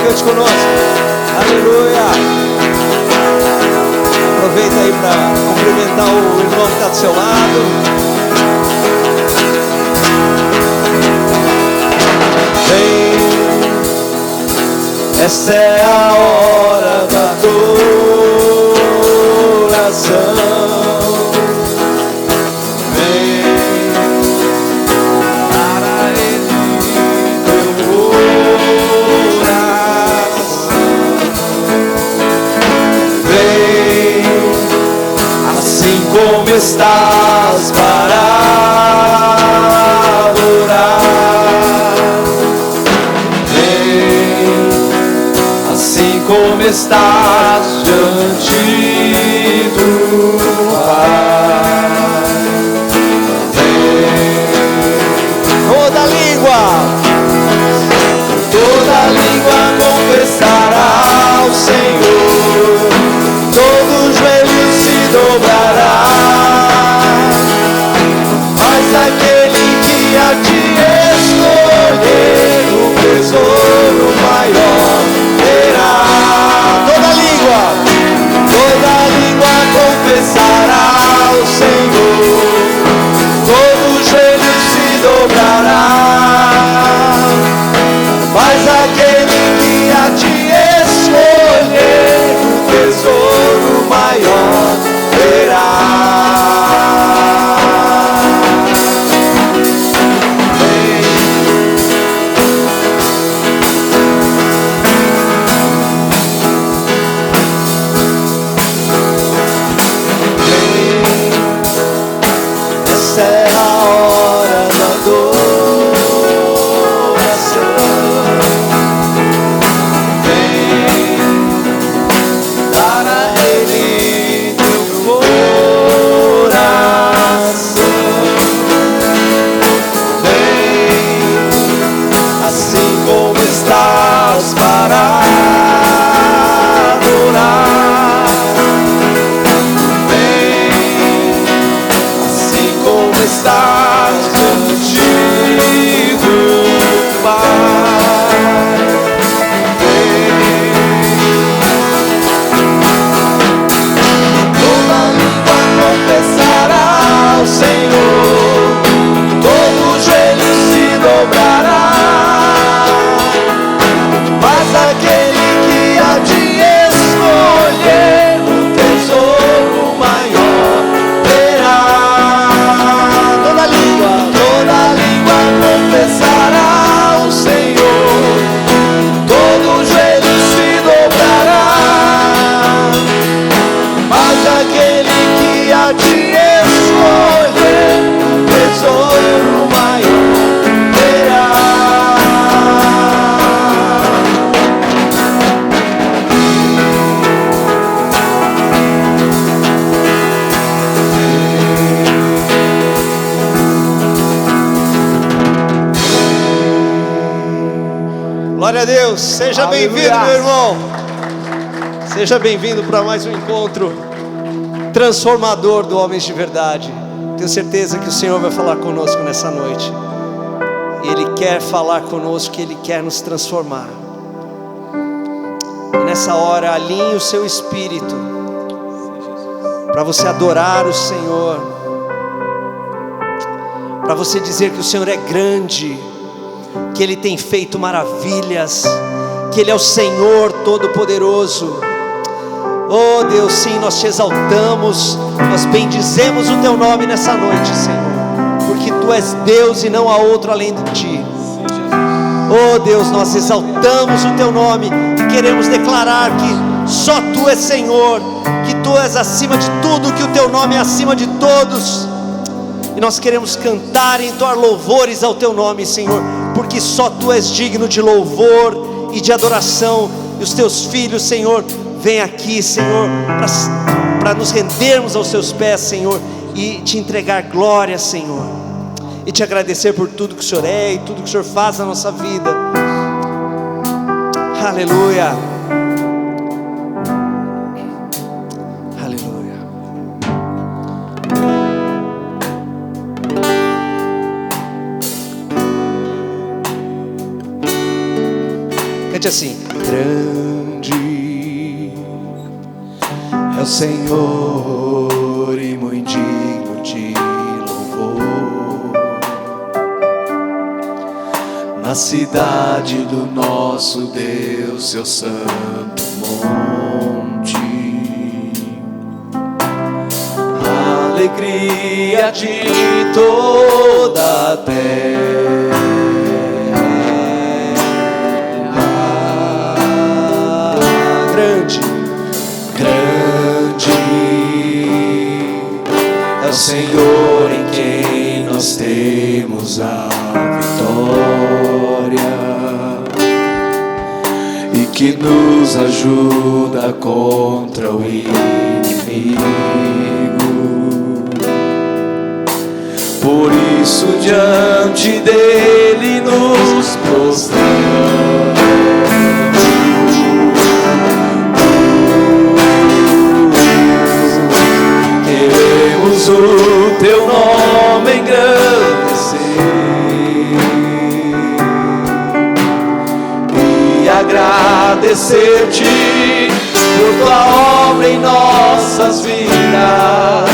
Deus conosco. Aleluia. Aproveita aí para cumprimentar o irmão que está do seu lado. Vem, essa é a hora da adoração. Como estás para adorar? Vem, assim como estás diante do Pai. Vem, toda língua confessará ao Senhor, todo joelho se dobrará. Aquele que a ti escolher, o tesouro maior terá. Toda língua confessará ao Senhor, todo joelho se dobrará. Mas aquele que a ti escolher, o tesouro maior terá. Glória a Deus, seja bem-vindo, meu irmão. Seja bem-vindo para mais um encontro transformador do Homens de Verdade. Tenho certeza que o Senhor vai falar conosco nessa noite. E Ele quer falar conosco, Ele quer nos transformar. E nessa hora, alinhe o seu espírito para você adorar o Senhor, para você dizer que o Senhor é grande, que Ele tem feito maravilhas, que Ele é o Senhor Todo-Poderoso. Oh Deus, sim, nós te exaltamos, nós bendizemos o Teu nome nessa noite, Senhor, porque Tu és Deus e não há outro além de Ti. Oh Deus, nós exaltamos o Teu nome e queremos declarar que só Tu és Senhor, que Tu és acima de tudo, que o Teu nome é acima de todos. E nós queremos cantar e entoar louvores ao Teu nome, Senhor, porque só Tu és digno de louvor e de adoração. E os Teus filhos, Senhor, vem aqui, Senhor, para nos rendermos aos Teus pés, Senhor, e Te entregar glória, Senhor, e Te agradecer por tudo que o Senhor é e tudo que o Senhor faz na nossa vida. Aleluia. Aleluia. Cante assim. grande, é o Senhor e muito digno de louvor. Na cidade do nosso Deus, seu santo monte, a alegria de toda a terra. Grande, grande é o Senhor em quem nós temos a vitória e que nos ajuda contra o inimigo. Por isso diante dele nos prostramos. Queremos o teu nome engrandecer e agradecer-te por tua obra em nossas vidas.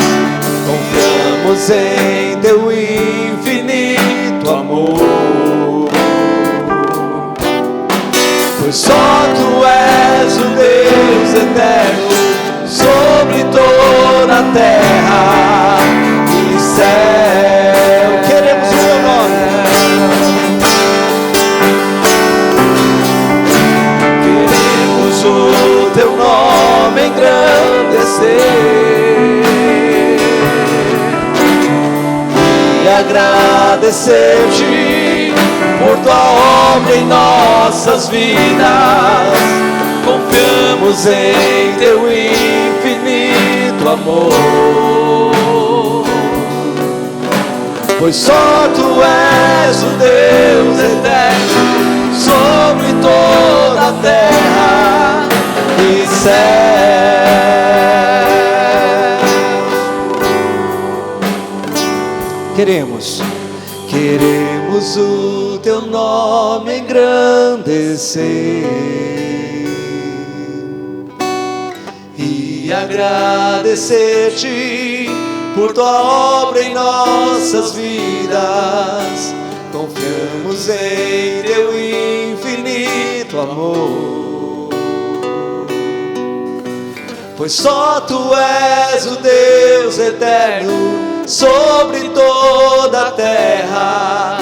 Confiamos em teu infinito amor, pois só tu és o Deus eterno sobre toda a terra e céu. Queremos o teu nome, queremos o teu nome engrandecer e agradecer-te por tua obra em nossas vidas. Confiamos em teu infinito amor, pois só tu és o Deus eterno sobre toda a terra e céu. Queremos o teu nome engrandecer e agradecer-te por tua obra em nossas vidas. Confiamos em teu infinito amor, pois só tu és o Deus eterno sobre toda a terra,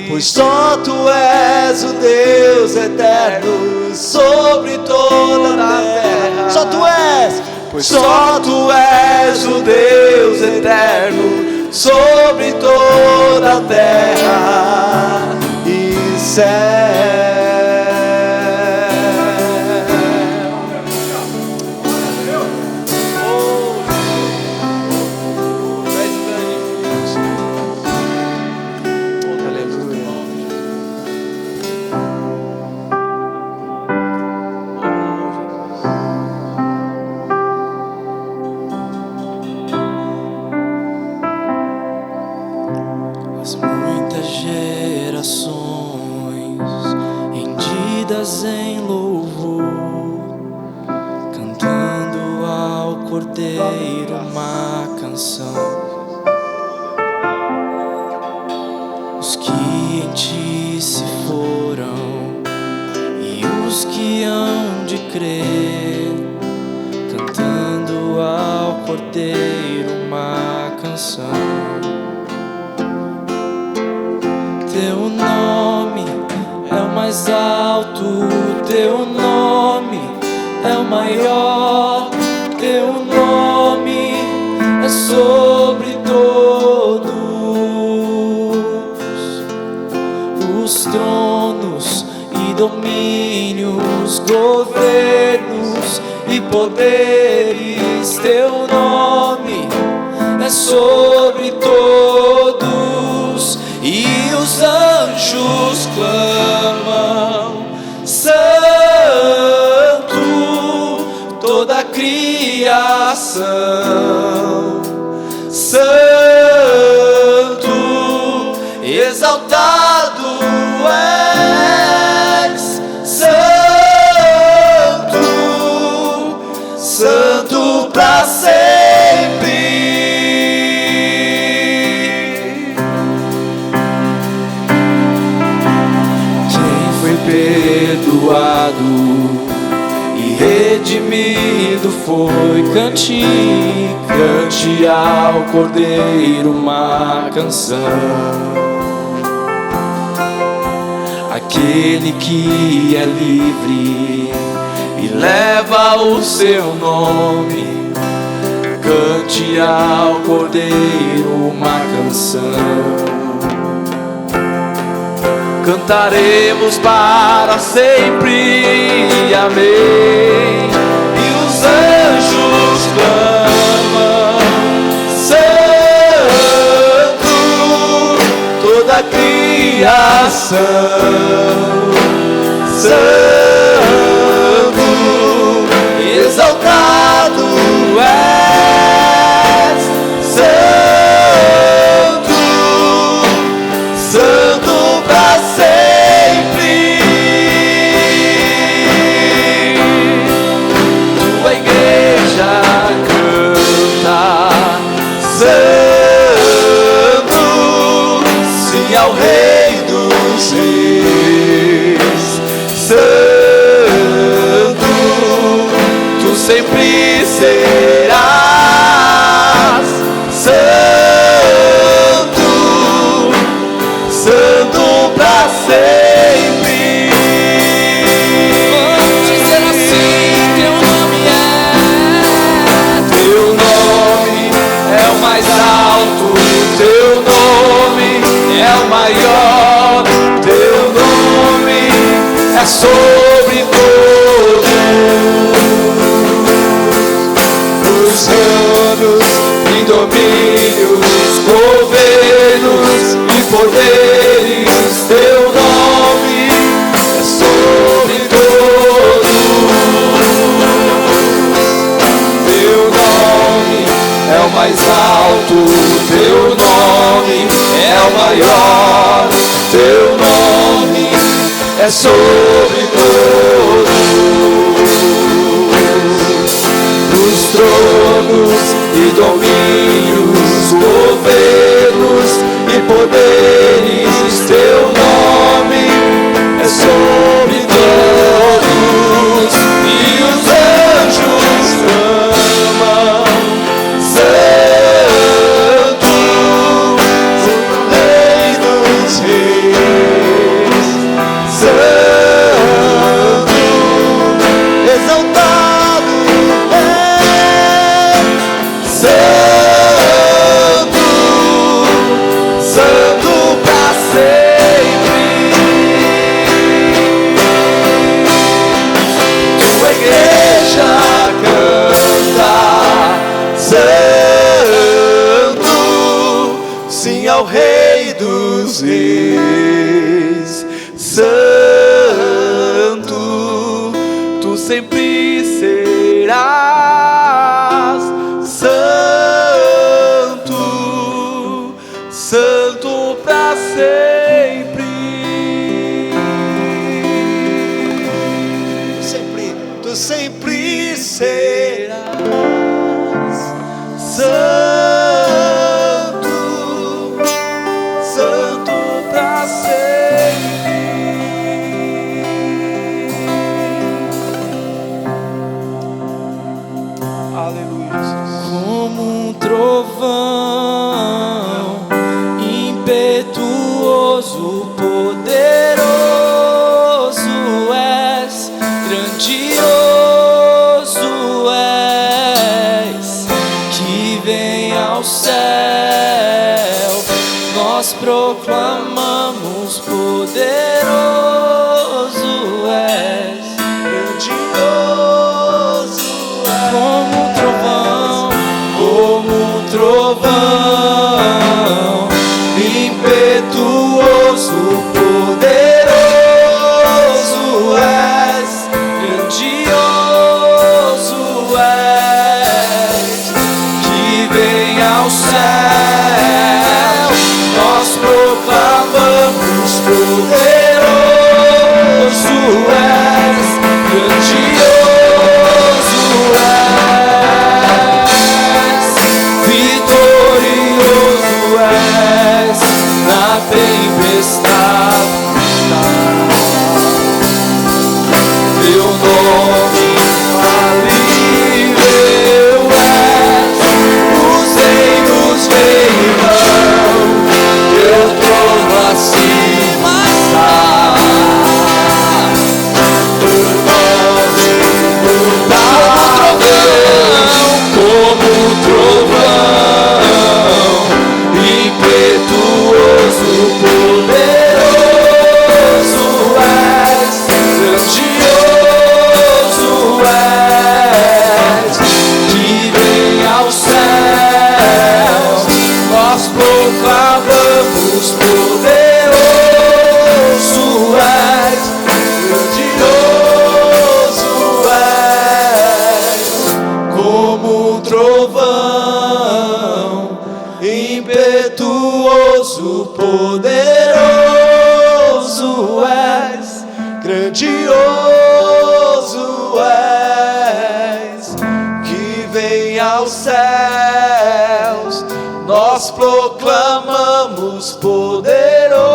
pois só tu és o Deus eterno sobre toda a terra. Só tu és, pois só tu és o Deus eterno sobre toda a terra e céu. Em louvor, cantando ao Cordeiro uma canção. Os que em ti se foram e os que hão de crer, cantando ao Cordeiro uma canção. Teu nome é o mais alto, teu nome é o maior, teu nome é sobre todos os tronos e domínios, governos e poderes. Teu nome é sobre todos e os anjos clamam: Santo, toda a criação, Santo, exaltado és, Santo, para sempre. Quem foi perdoado e redimido foi. Cante, cante ao Cordeiro uma canção. Aquele que é livre e leva o seu nome. Cante ao Cordeiro uma canção. Cantaremos para sempre, amém. E os anjos clamam, santo, toda a criação, santo, exaltado és, santo, santo para sempre. Tua igreja canta, santo, sim ao Rei dos Reis, santo, tu sempre serás, santo, santo para sempre. Vamos dizer assim: teu nome é o mais alto, teu nome é o maior, teu nome é sobre todos os reinos e domínios, governos e poderes. Teu nome é sobre todos. Teu nome é o mais alto, teu nome é o maior, teu nome é sobre todos os tronos e domínios, governos e poderes. Teu nome é sobre todos. E os anjos clamam, santo, Rei dos Reis, santo, exaltado é, santo, santo para sempre. Tua igreja canta, santo, sim ao Rei dos Reis, santo, tu sempre serás, santo, santo para sempre. Tu sempre serás, santo, santo para sempre. Aleluia, Jesus. Como um trovão impetuoso, poderoso és, grandioso és, que vem poderoso és, grandioso és, que vem aos céus, nós proclamamos: poderoso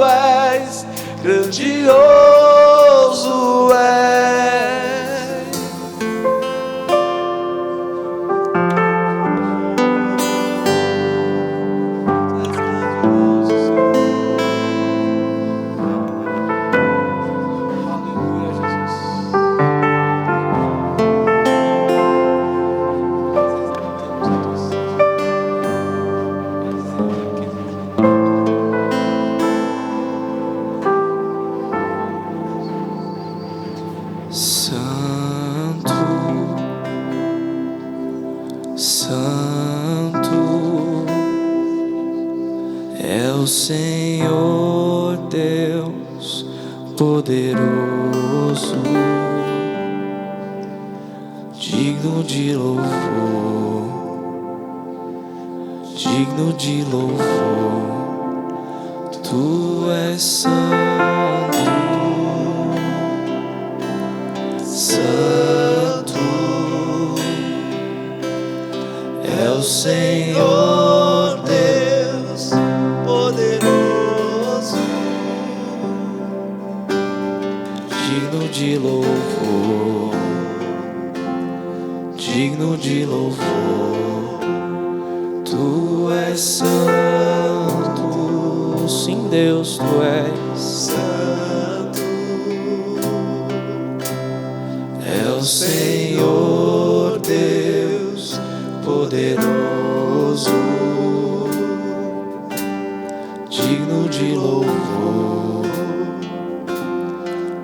és, grandioso és. Senhor Deus poderoso, digno de louvor, digno de louvor. Tu és santo, santo é o Senhor Deus poderoso, digno de louvor, digno de louvor. Tu és santo, sim, Deus, tu és santo, é o Senhor Deus poderoso, digno de louvor,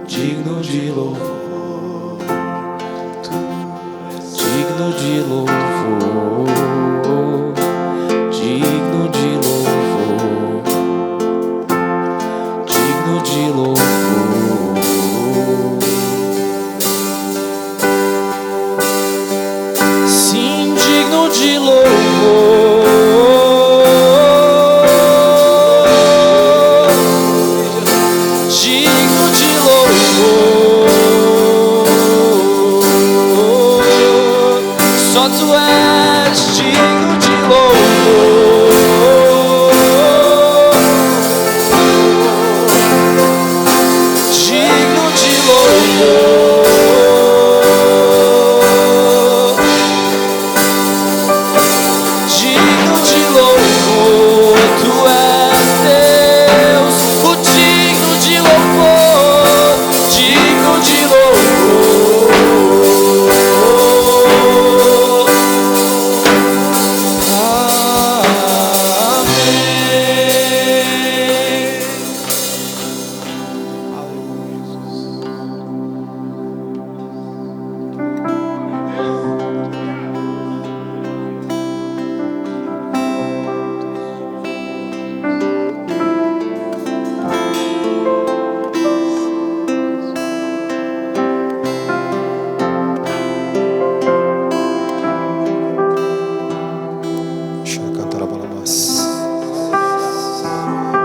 digno de louvor, digno de louvor, digno de louvor, digno de louvor. Sim, digno de louvor. Só tu és digno de louvor, digno de louvor, digno de louvor. Tu és Deus, o digno de louvor, digno de louvor.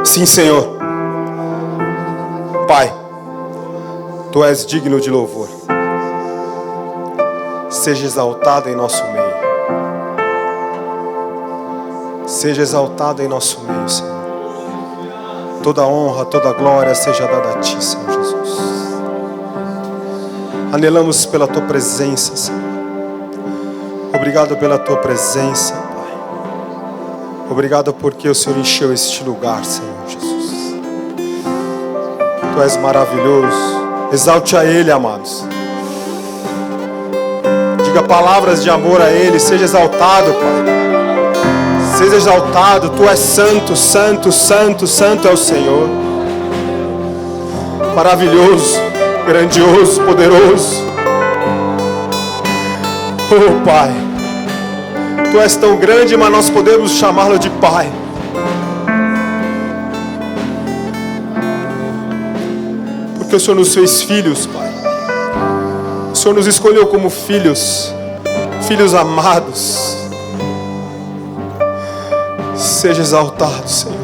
Sim, Senhor. Pai, Tu és digno de louvor. Seja exaltado em nosso meio. Seja exaltado em nosso meio, Senhor. Toda honra, toda glória seja dada a Ti, Senhor Jesus. Anelamos pela Tua presença, Senhor. Obrigado pela Tua presença, Pai. Obrigado porque o Senhor encheu este lugar, Senhor Jesus. Tu és maravilhoso. Exalte a Ele, amados. Diga palavras de amor a Ele. Seja exaltado, Pai. Seja exaltado. Tu és santo, santo, santo, santo é o Senhor. Maravilhoso, grandioso, poderoso. Oh, Pai. Tu és tão grande, mas nós podemos chamá-lo de Pai. Porque o Senhor nos fez filhos, Pai. O Senhor nos escolheu como filhos, filhos amados. Seja exaltado, Senhor.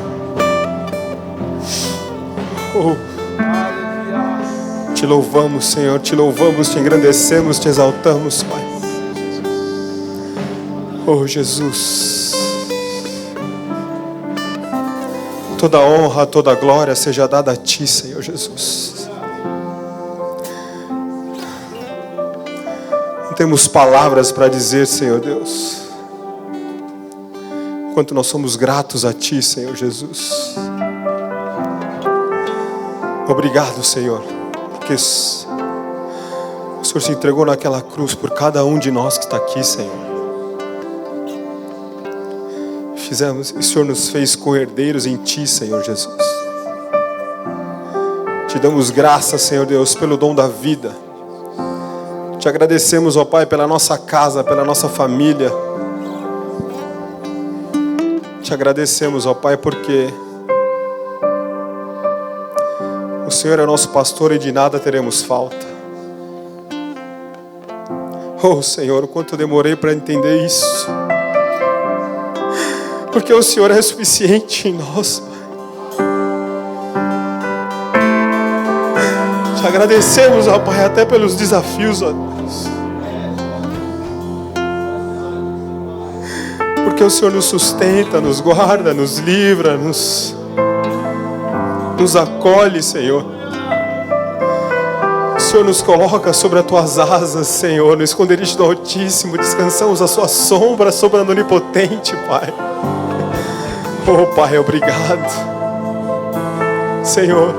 Te louvamos, Senhor, te louvamos, te engrandecemos, te exaltamos, Pai. Oh, Jesus. Toda honra, toda glória seja dada a Ti, Senhor Jesus. Não temos palavras para dizer, Senhor Deus, quanto nós somos gratos a Ti, Senhor Jesus. Obrigado, Senhor, porque o Senhor se entregou naquela cruz por cada um de nós que está aqui, Senhor. O Senhor nos fez co-herdeiros em Ti, Senhor Jesus. Te damos graças, Senhor Deus, pelo dom da vida. Te agradecemos, ó Pai, pela nossa casa, pela nossa família. Te agradecemos, ó Pai, porque o Senhor é nosso pastor e de nada teremos falta. Oh, Senhor, o quanto eu demorei para entender isso. Porque o Senhor é suficiente em nós, Pai. Te agradecemos, ó Pai, até pelos desafios, ó Deus. Porque o Senhor nos sustenta, nos guarda, nos livra, nos acolhe, Senhor. O Senhor nos coloca sobre as Tuas asas, Senhor, no esconderijo do Altíssimo. Descansamos a Sua sombra sobre a Onipotente, Pai. Oh, Pai, obrigado. Senhor,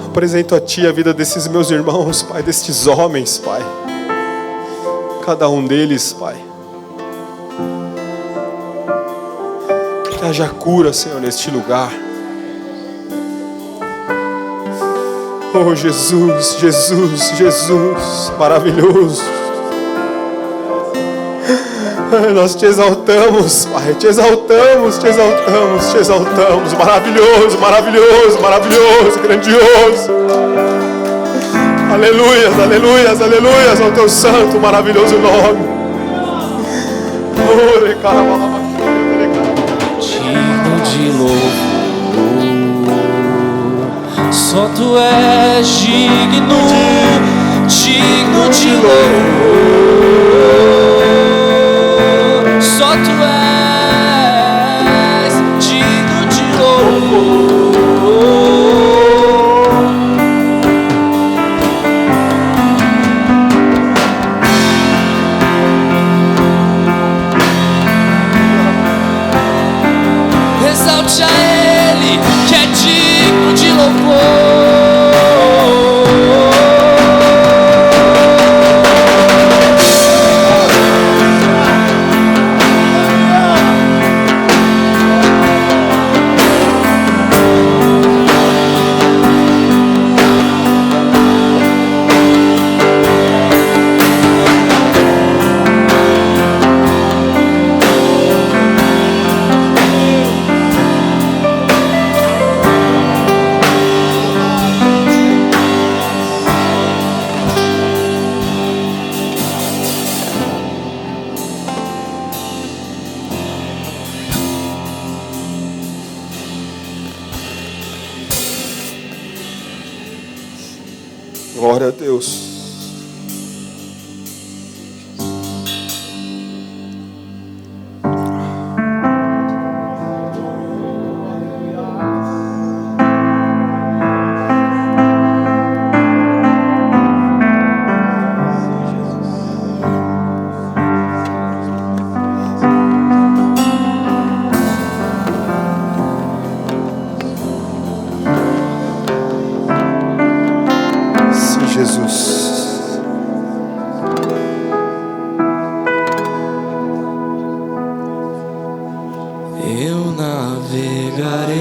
apresento a Ti a vida desses meus irmãos, Pai, destes homens, Pai. Cada um deles, Pai. Que haja cura, Senhor, neste lugar. Oh, Jesus, Jesus, Jesus, maravilhoso. Nós Te exaltamos, Pai, Te exaltamos, Te exaltamos, Te exaltamos. Maravilhoso, maravilhoso, maravilhoso, grandioso. Aleluias, aleluias, aleluias ao Teu santo, maravilhoso nome. Digno de louvor, só Tu és digno, digno de louvor. Só Tu és digno de louvor. Exalte a Ele, que é digno de louvor. Glória a Deus. Jesus. Eu navegarei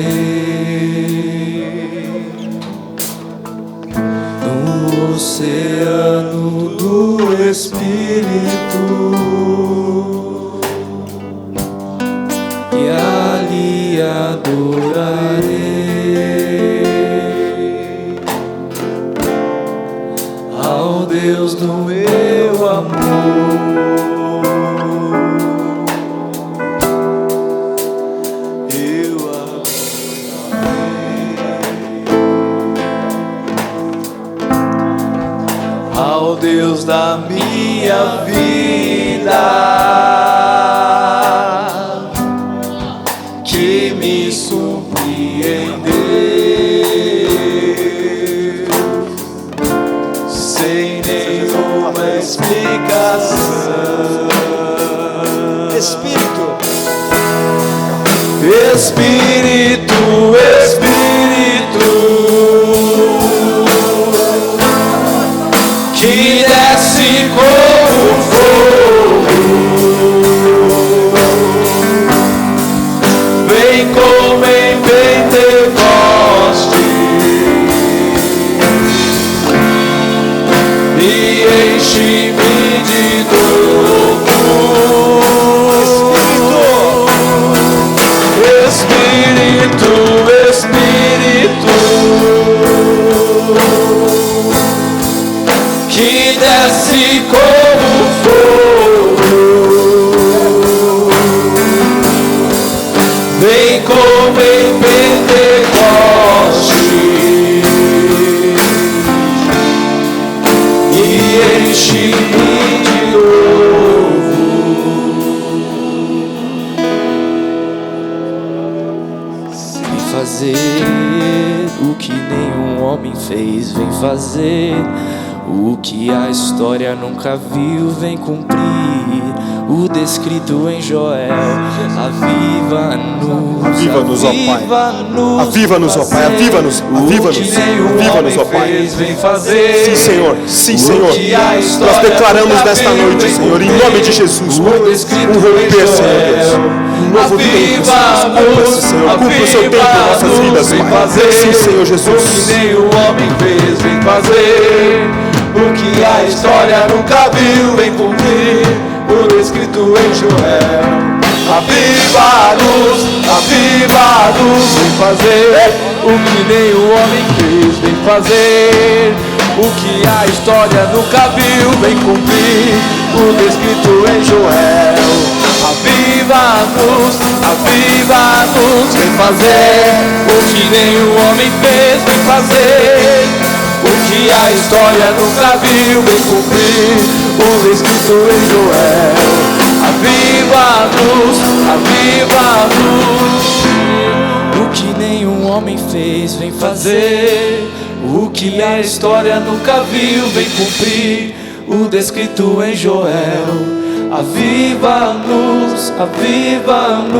no oceano do Espírito e ali adorarei ao Deus do meu amor. ao Deus da minha vida, que me surpreendeu sem nenhuma explicação. Espírito, Espírito, Espírito, que desce como fogo, vem como em Pentecoste e enche-me de novo. Espírito, Espírito, que desce como fogo, vem como em Pentecoste e enche-me de novo. Vem fazer o que nenhum homem fez, vem fazer o que a história nunca viu, vem cumprir o descrito em Joel. Aviva-nos, Aviva-nos, ó Pai. Aviva-nos, ó Pai. Aviva-nos, aviva-nos, aviva-nos, ó Pai. Vem fazer. Sim, Senhor. Sim, Senhor. Nós declaramos nesta noite, Senhor, em nome de Jesus, um romper, Senhor Deus. Um novo tempo, Senhor. Cumpra o seu tempo em nossas vidas, Pai. Sim, Senhor Jesus. O que nenhum homem fez, vem fazer. O que a história nunca viu, vem cumprir o descrito em Joel. Aviva-nos, aviva-nos, vem fazer o que nenhum homem fez, vem fazer o que a história nunca viu, vem cumprir o descrito em Joel. Aviva-nos, aviva-nos, vem fazer o que nenhum homem fez, vem fazer o que a história nunca viu, vem cumprir o escrito em Joel. Aviva-nos, aviva-nos, o que nenhum homem fez, vem fazer o que a história nunca viu, vem cumprir o descrito em Joel. Aviva-nos, aviva-nos,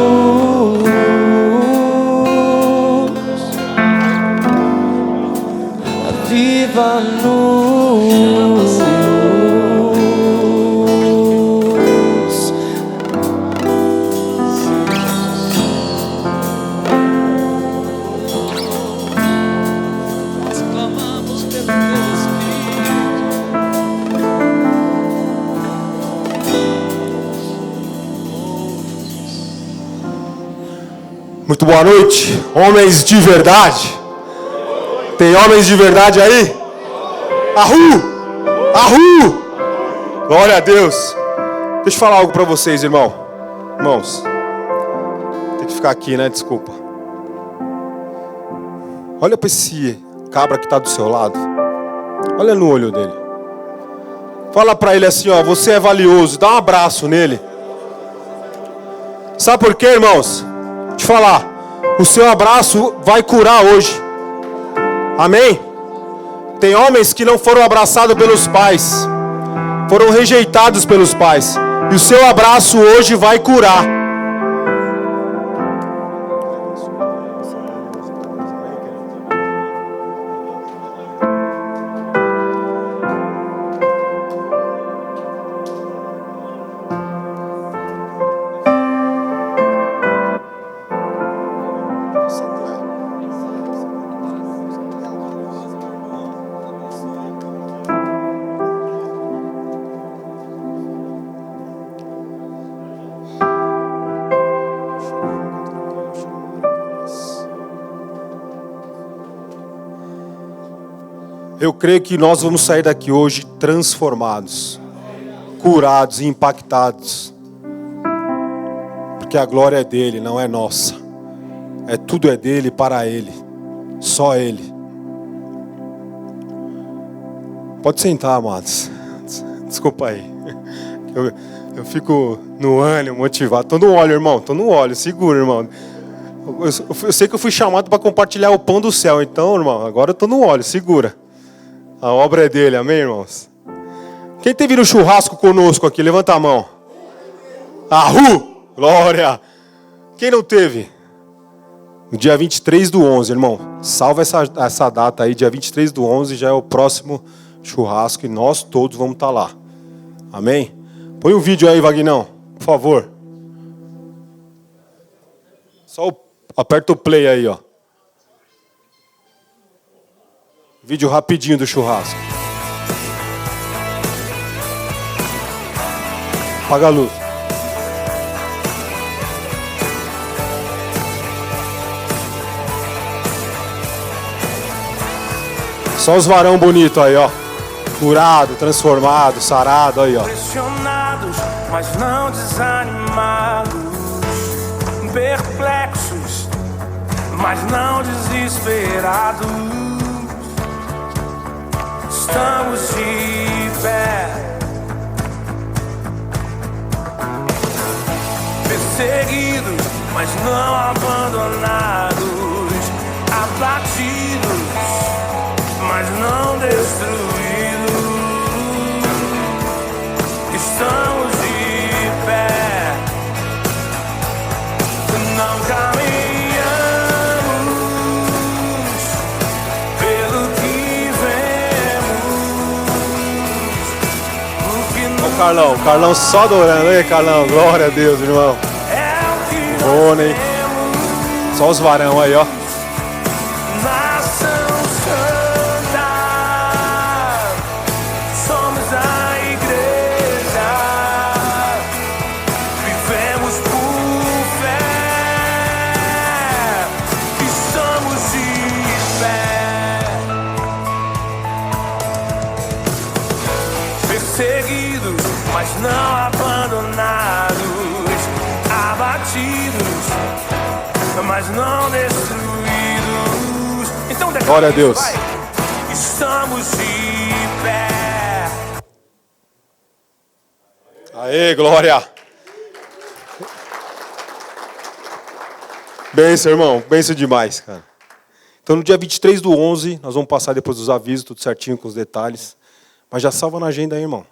aviva-nos. Clamamos pelo teu Muito boa noite, homens de verdade. Tem homens de verdade aí? Arru! Arru! Glória a Deus. Deixa eu falar algo para vocês, irmãos. Tem que ficar aqui, né? Desculpa. Olha para esse cabra que está do seu lado. Olha no olho dele. Fala para ele assim, ó, você é valioso. Dá um abraço nele. Sabe por quê, irmãos? Te falar, o seu abraço vai curar hoje. Amém? Tem homens que não foram abraçados pelos pais, foram rejeitados pelos pais, e o seu abraço hoje vai curar. Eu creio que nós vamos sair daqui hoje transformados, curados e impactados. Porque a glória é dele, não é nossa. Tudo é dele, para ele. Só ele. Pode sentar, amados. Desculpa aí. Eu fico no ânimo, motivado. Tô no óleo, irmão. Tô no óleo. Segura, irmão. Eu sei que eu fui chamado para compartilhar o pão do céu. Então, irmão, agora eu tô no óleo. Segura. A obra é dele. Amém, irmãos? Quem teve no churrasco conosco aqui? Levanta a mão. Ahu! Glória! Quem não teve? No dia 23/11, irmão. Salva essa data aí. Dia 23/11 já é o próximo churrasco. E nós todos vamos estar lá. Amém? Põe um vídeo aí, Vagnão, por favor. Só aperta o play aí, ó. Vídeo rapidinho do churrasco. Apaga a luz. Só os varão bonito aí, ó. Curado, transformado, sarado, aí, ó. Pressionados, mas não desanimados. Perplexos, mas não desesperados. Estamos de pé. Perseguidos, mas não abandonados. Abatidos, mas não destruídos. Estamos de pé, não caminhamos pelo que vemos. Ó o Carlão só adorando, aí, Carlão, glória a Deus, irmão. É o que Rony, só os varão aí, ó. nação santa, somos a igreja, vivemos por fé, estamos de pé, perseguidos, mas não abandonados, abatidos, mas não destruídos. Então, Glória a Deus. vai. Estamos de pé. Aê, glória. Benção, irmão, benção demais, cara. Então, no dia 23/11, nós vamos passar depois dos avisos, tudo certinho com os detalhes. Mas já salva na agenda aí, irmão.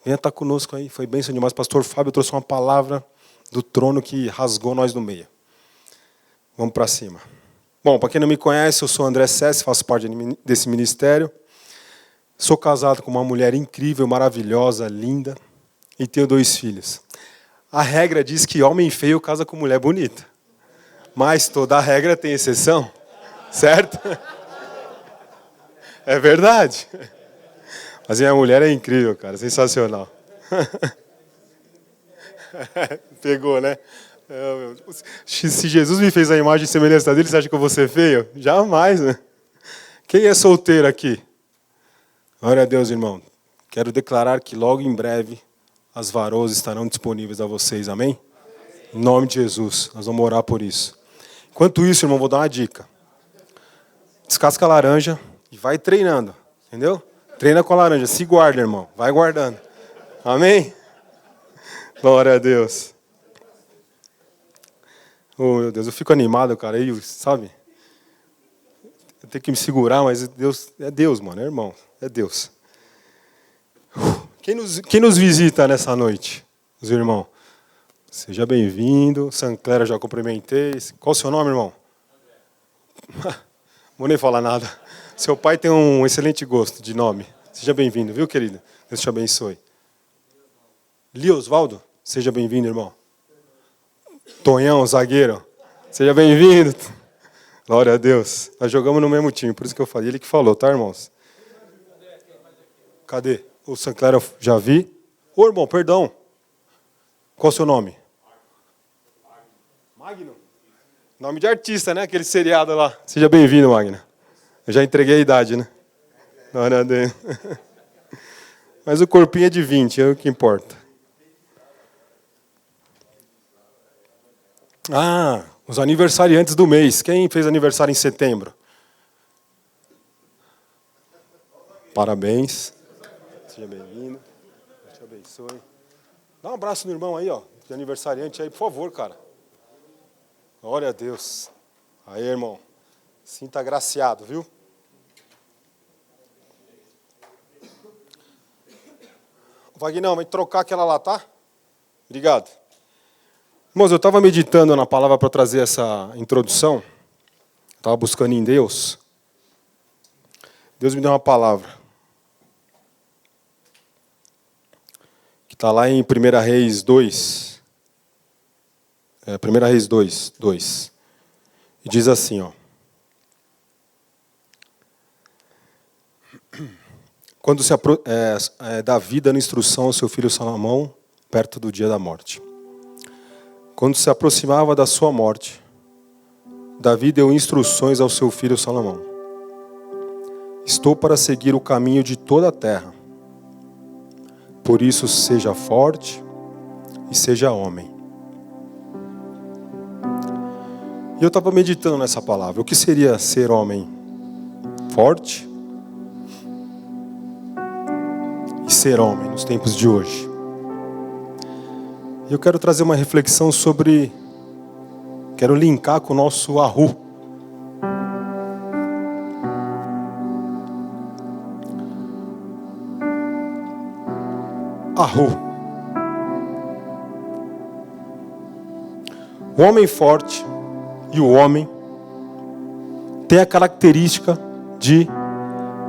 Venha estar conosco aí, foi benção demais. Pastor Fábio trouxe uma palavra do trono que rasgou nós no meio. Vamos para cima. Bom, para quem não me conhece, eu sou André Sessi, faço parte desse ministério. Sou casado com uma mulher incrível, maravilhosa, linda, e tenho 2 filhos. A regra diz que homem feio casa com mulher bonita. Mas toda regra tem exceção, certo? É verdade. Mas minha mulher é incrível, cara, sensacional. Pegou, né? Se Jesus me fez a imagem e semelhança dele, você acha que eu vou ser feio? Jamais, né? Quem é solteiro aqui? Glória a Deus, irmão. Quero declarar que logo em breve as varoas estarão disponíveis a vocês, amém? Em nome de Jesus, nós vamos orar por isso. Enquanto isso, irmão, vou dar uma dica. Descasca a laranja e vai treinando, entendeu? Treina com a laranja, se guarda, irmão, vai guardando. Amém? Glória a Deus. Oh, meu Deus, eu fico animado, cara, aí, sabe? Eu tenho que me segurar, mas Deus, é Deus, mano, é irmão, é Deus. Quem nos visita nessa noite, os irmãos? Seja bem-vindo, Sanclera já cumprimentei. Qual o seu nome, irmão? Não vou nem falar nada. Seu pai tem um excelente gosto de nome. Seja bem-vindo, viu, querido? Deus te abençoe. Liosvaldo, seja bem-vindo, irmão. Tonhão, zagueiro, seja bem-vindo. Glória a Deus. Nós jogamos no mesmo time, por isso que eu falei. Ele que falou, tá, irmãos? Cadê? O Sancler já vi. Ô, irmão, perdão. Qual o seu nome? Magno. Nome de artista, né? Aquele seriado lá. Seja bem-vindo, Magno. Eu já entreguei a idade, né? Glória a Deus. Mas o corpinho é de 20, é o que importa. Ah, os aniversariantes do mês. Quem fez aniversário em setembro? Parabéns. seja bem-vindo. Deus te abençoe. Dá um abraço no irmão aí, ó, de aniversariante aí, por favor, cara. Glória a Deus. Aí, irmão. Sinta agraciado, viu? Vagnão, vai trocar aquela lá, tá? Obrigado. Irmãos, eu estava meditando na palavra para trazer essa introdução. Estava buscando em Deus. Deus me deu uma palavra. Que está lá em 1 Reis 2. 1 Reis 2. E diz assim, ó. Quando Davi dando instrução ao seu filho Salomão, perto do dia da morte. Quando se aproximava da sua morte, Davi deu instruções ao seu filho Salomão. Estou para seguir o caminho de toda a terra. Por isso seja forte e seja homem. E eu estava meditando nessa palavra. O que seria ser homem forte e ser homem nos tempos de hoje? E eu quero trazer uma reflexão sobre... Quero linkar com o nosso Ahu. Ahu. O homem forte e o homem tem a característica de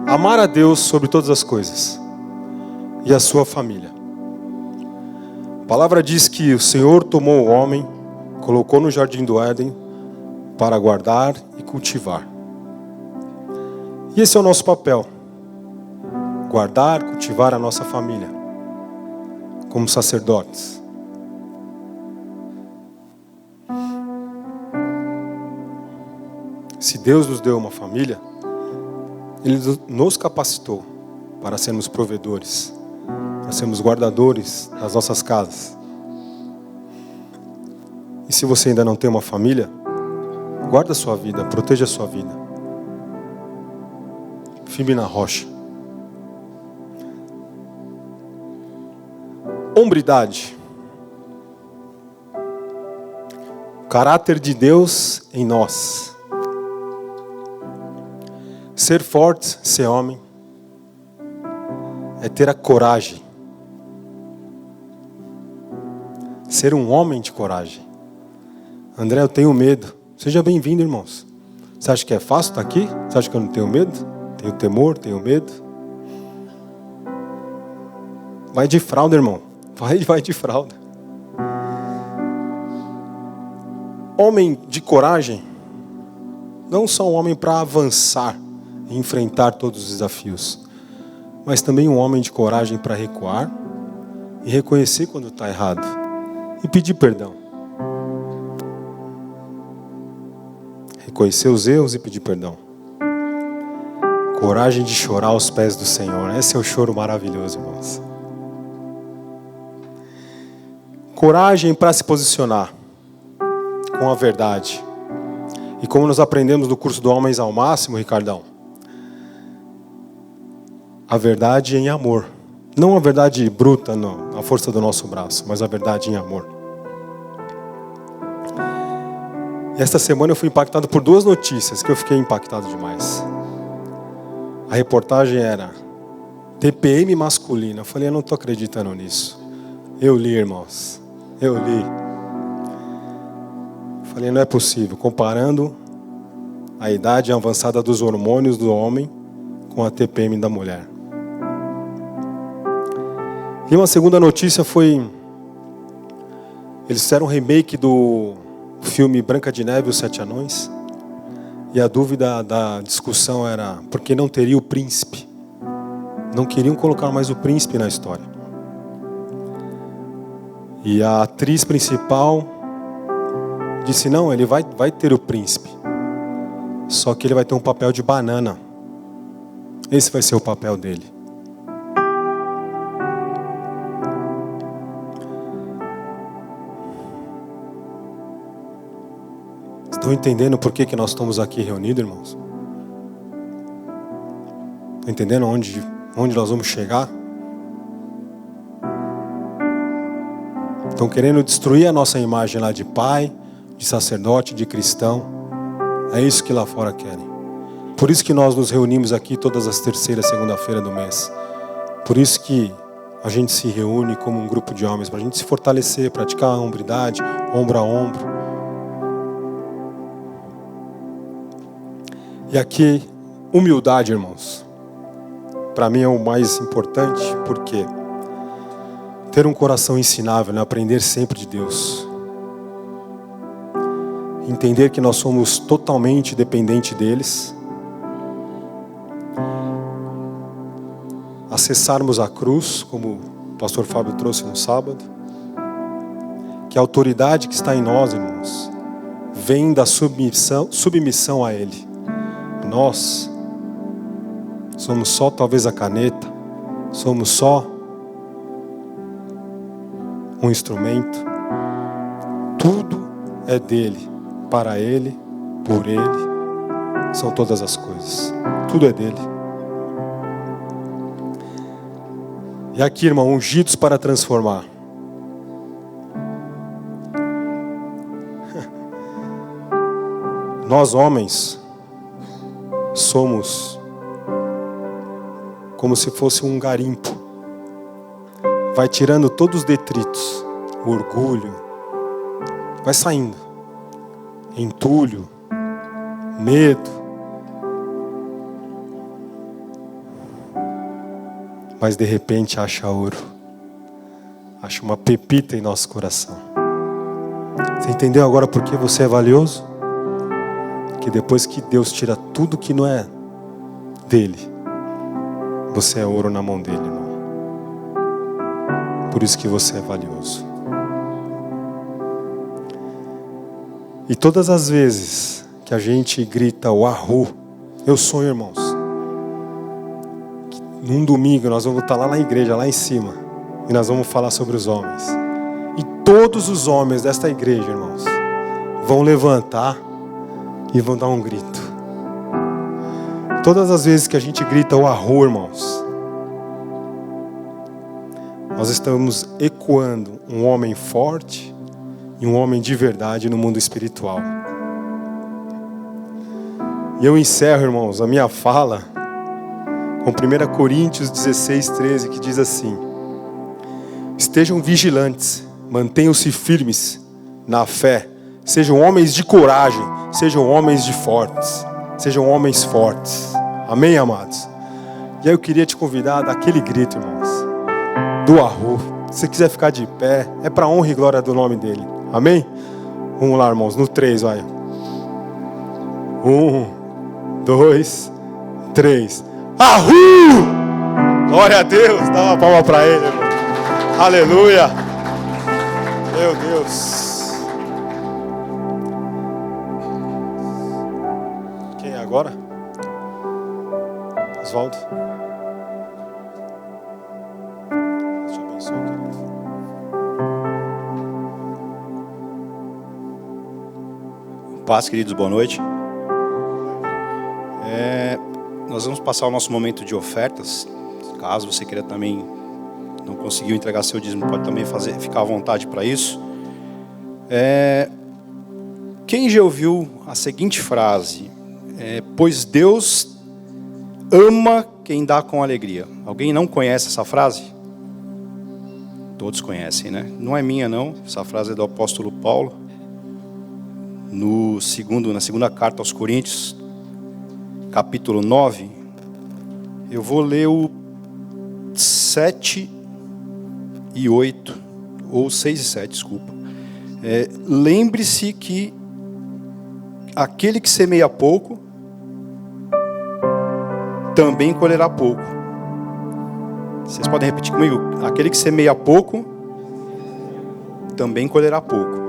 amar a Deus sobre todas as coisas e a sua família. A palavra diz que o Senhor tomou o homem, colocou no jardim do Éden para guardar e cultivar. E esse é o nosso papel. Guardar, cultivar a nossa família. Como sacerdotes. Se Deus nos deu uma família, Ele nos capacitou para sermos provedores, para sermos guardadores das nossas casas. E se você ainda não tem uma família, guarda a sua vida, proteja a sua vida. Firme na rocha. Hombridade. Caráter de Deus em nós. Ser forte, ser homem, é ter a coragem. Ser um homem de coragem. André, eu tenho medo. Seja bem-vindo, irmãos. Você acha que é fácil estar aqui? Você acha que eu não tenho medo? Tenho temor, tenho medo. Vai de fralda, irmão. Vai de fralda. Homem de coragem, não só um homem para avançar e enfrentar todos os desafios, mas também um homem de coragem para recuar e reconhecer quando está errado e pedir perdão. Reconhecer os erros e pedir perdão. Coragem de chorar aos pés do Senhor. Esse é o choro maravilhoso, irmãos. Coragem para se posicionar com a verdade. E como nós aprendemos no curso do Homens ao Máximo, Ricardão, a verdade em amor. Não a verdade bruta, não, a força do nosso braço, mas a verdade em amor. E esta semana eu fui impactado por 2 notícias que eu fiquei impactado demais. A reportagem era TPM masculina. Eu falei, eu não estou acreditando nisso. Eu li, irmãos. Eu li. Falei, não é possível. Comparando a idade avançada dos hormônios do homem com a TPM da mulher. E uma segunda notícia foi... Eles fizeram um remake do filme Branca de Neve e os 7 Anões. E a dúvida da discussão era por que não teria o príncipe? Não queriam colocar mais o príncipe na história. E a atriz principal disse, não, ele vai ter o príncipe. Só que ele vai ter um papel de banana. Esse vai ser o papel dele. Estão entendendo por que nós estamos aqui reunidos, irmãos? Estão entendendo onde nós vamos chegar? Estão querendo destruir a nossa imagem lá de pai, de sacerdote, de cristão. É isso que lá fora querem. Por isso que nós nos reunimos aqui todas as terceiras segunda-feira do mês. Por isso que a gente se reúne como um grupo de homens, para a gente se fortalecer, praticar a hombridade, ombro a ombro. E aqui, humildade, irmãos. Para mim é o mais importante, porque ter um coração ensinável, né? Aprender sempre de Deus. Entender que nós somos totalmente dependentes deles. Acessarmos a cruz, como o pastor Fábio trouxe no sábado. Que a autoridade que está em nós, irmãos, vem da submissão a Ele. Nós somos só talvez a caneta, somos só um instrumento. Tudo é dele, para ele, por ele, são todas as coisas. Tudo é dele. E aqui, irmão, ungidos para transformar. Nós homens somos como se fosse um garimpo. Vai tirando todos os detritos, o orgulho, vai saindo. Entulho, medo. Mas de repente acha ouro. Acha uma pepita em nosso coração. Você entendeu agora por que você é valioso? Que depois que Deus tira tudo que não é dele, você é ouro na mão dele, irmão. Por isso que você é valioso. E todas as vezes que a gente grita o arru, eu sonho, irmãos, que num domingo nós vamos estar lá na igreja, lá em cima, e nós vamos falar sobre os homens. E todos os homens desta igreja, irmãos, vão levantar e vão dar um grito. Todas as vezes que a gente grita o arru, irmãos, nós estamos ecoando um homem forte e um homem de verdade no mundo espiritual. E eu encerro, irmãos, a minha fala com 1 Coríntios 16:13, que diz assim: estejam vigilantes, mantenham-se firmes na fé, sejam homens de coragem, sejam homens sejam homens fortes. Amém, amados? E aí eu queria te convidar a dar aquele grito, irmãos, do arru. Se você quiser ficar de pé, é para honra e glória do nome dele. Amém? Vamos lá, irmãos, no 3, vai. 1, 2, 3. Arru! Glória a Deus, dá uma palma para ele, irmão. Aleluia! Meu Deus. Quem é agora? Oswaldo? Deus te abençoe, querido. Paz, queridos, boa noite. Nós vamos passar o nosso momento de ofertas. Caso você queira também, não conseguiu entregar seu dízimo, pode também ficar à vontade para isso. Quem já ouviu a seguinte frase? Pois Deus ama quem dá com alegria. Alguém não conhece essa frase? Todos conhecem, né? Não é minha, não. Essa frase é do apóstolo Paulo. Na segunda carta aos Coríntios, capítulo 9, eu vou ler o 7 e 8, ou 6 e 7, desculpa. Lembre-se que aquele que semeia pouco, também colherá pouco. Vocês podem repetir comigo? Aquele que semeia pouco, também colherá pouco.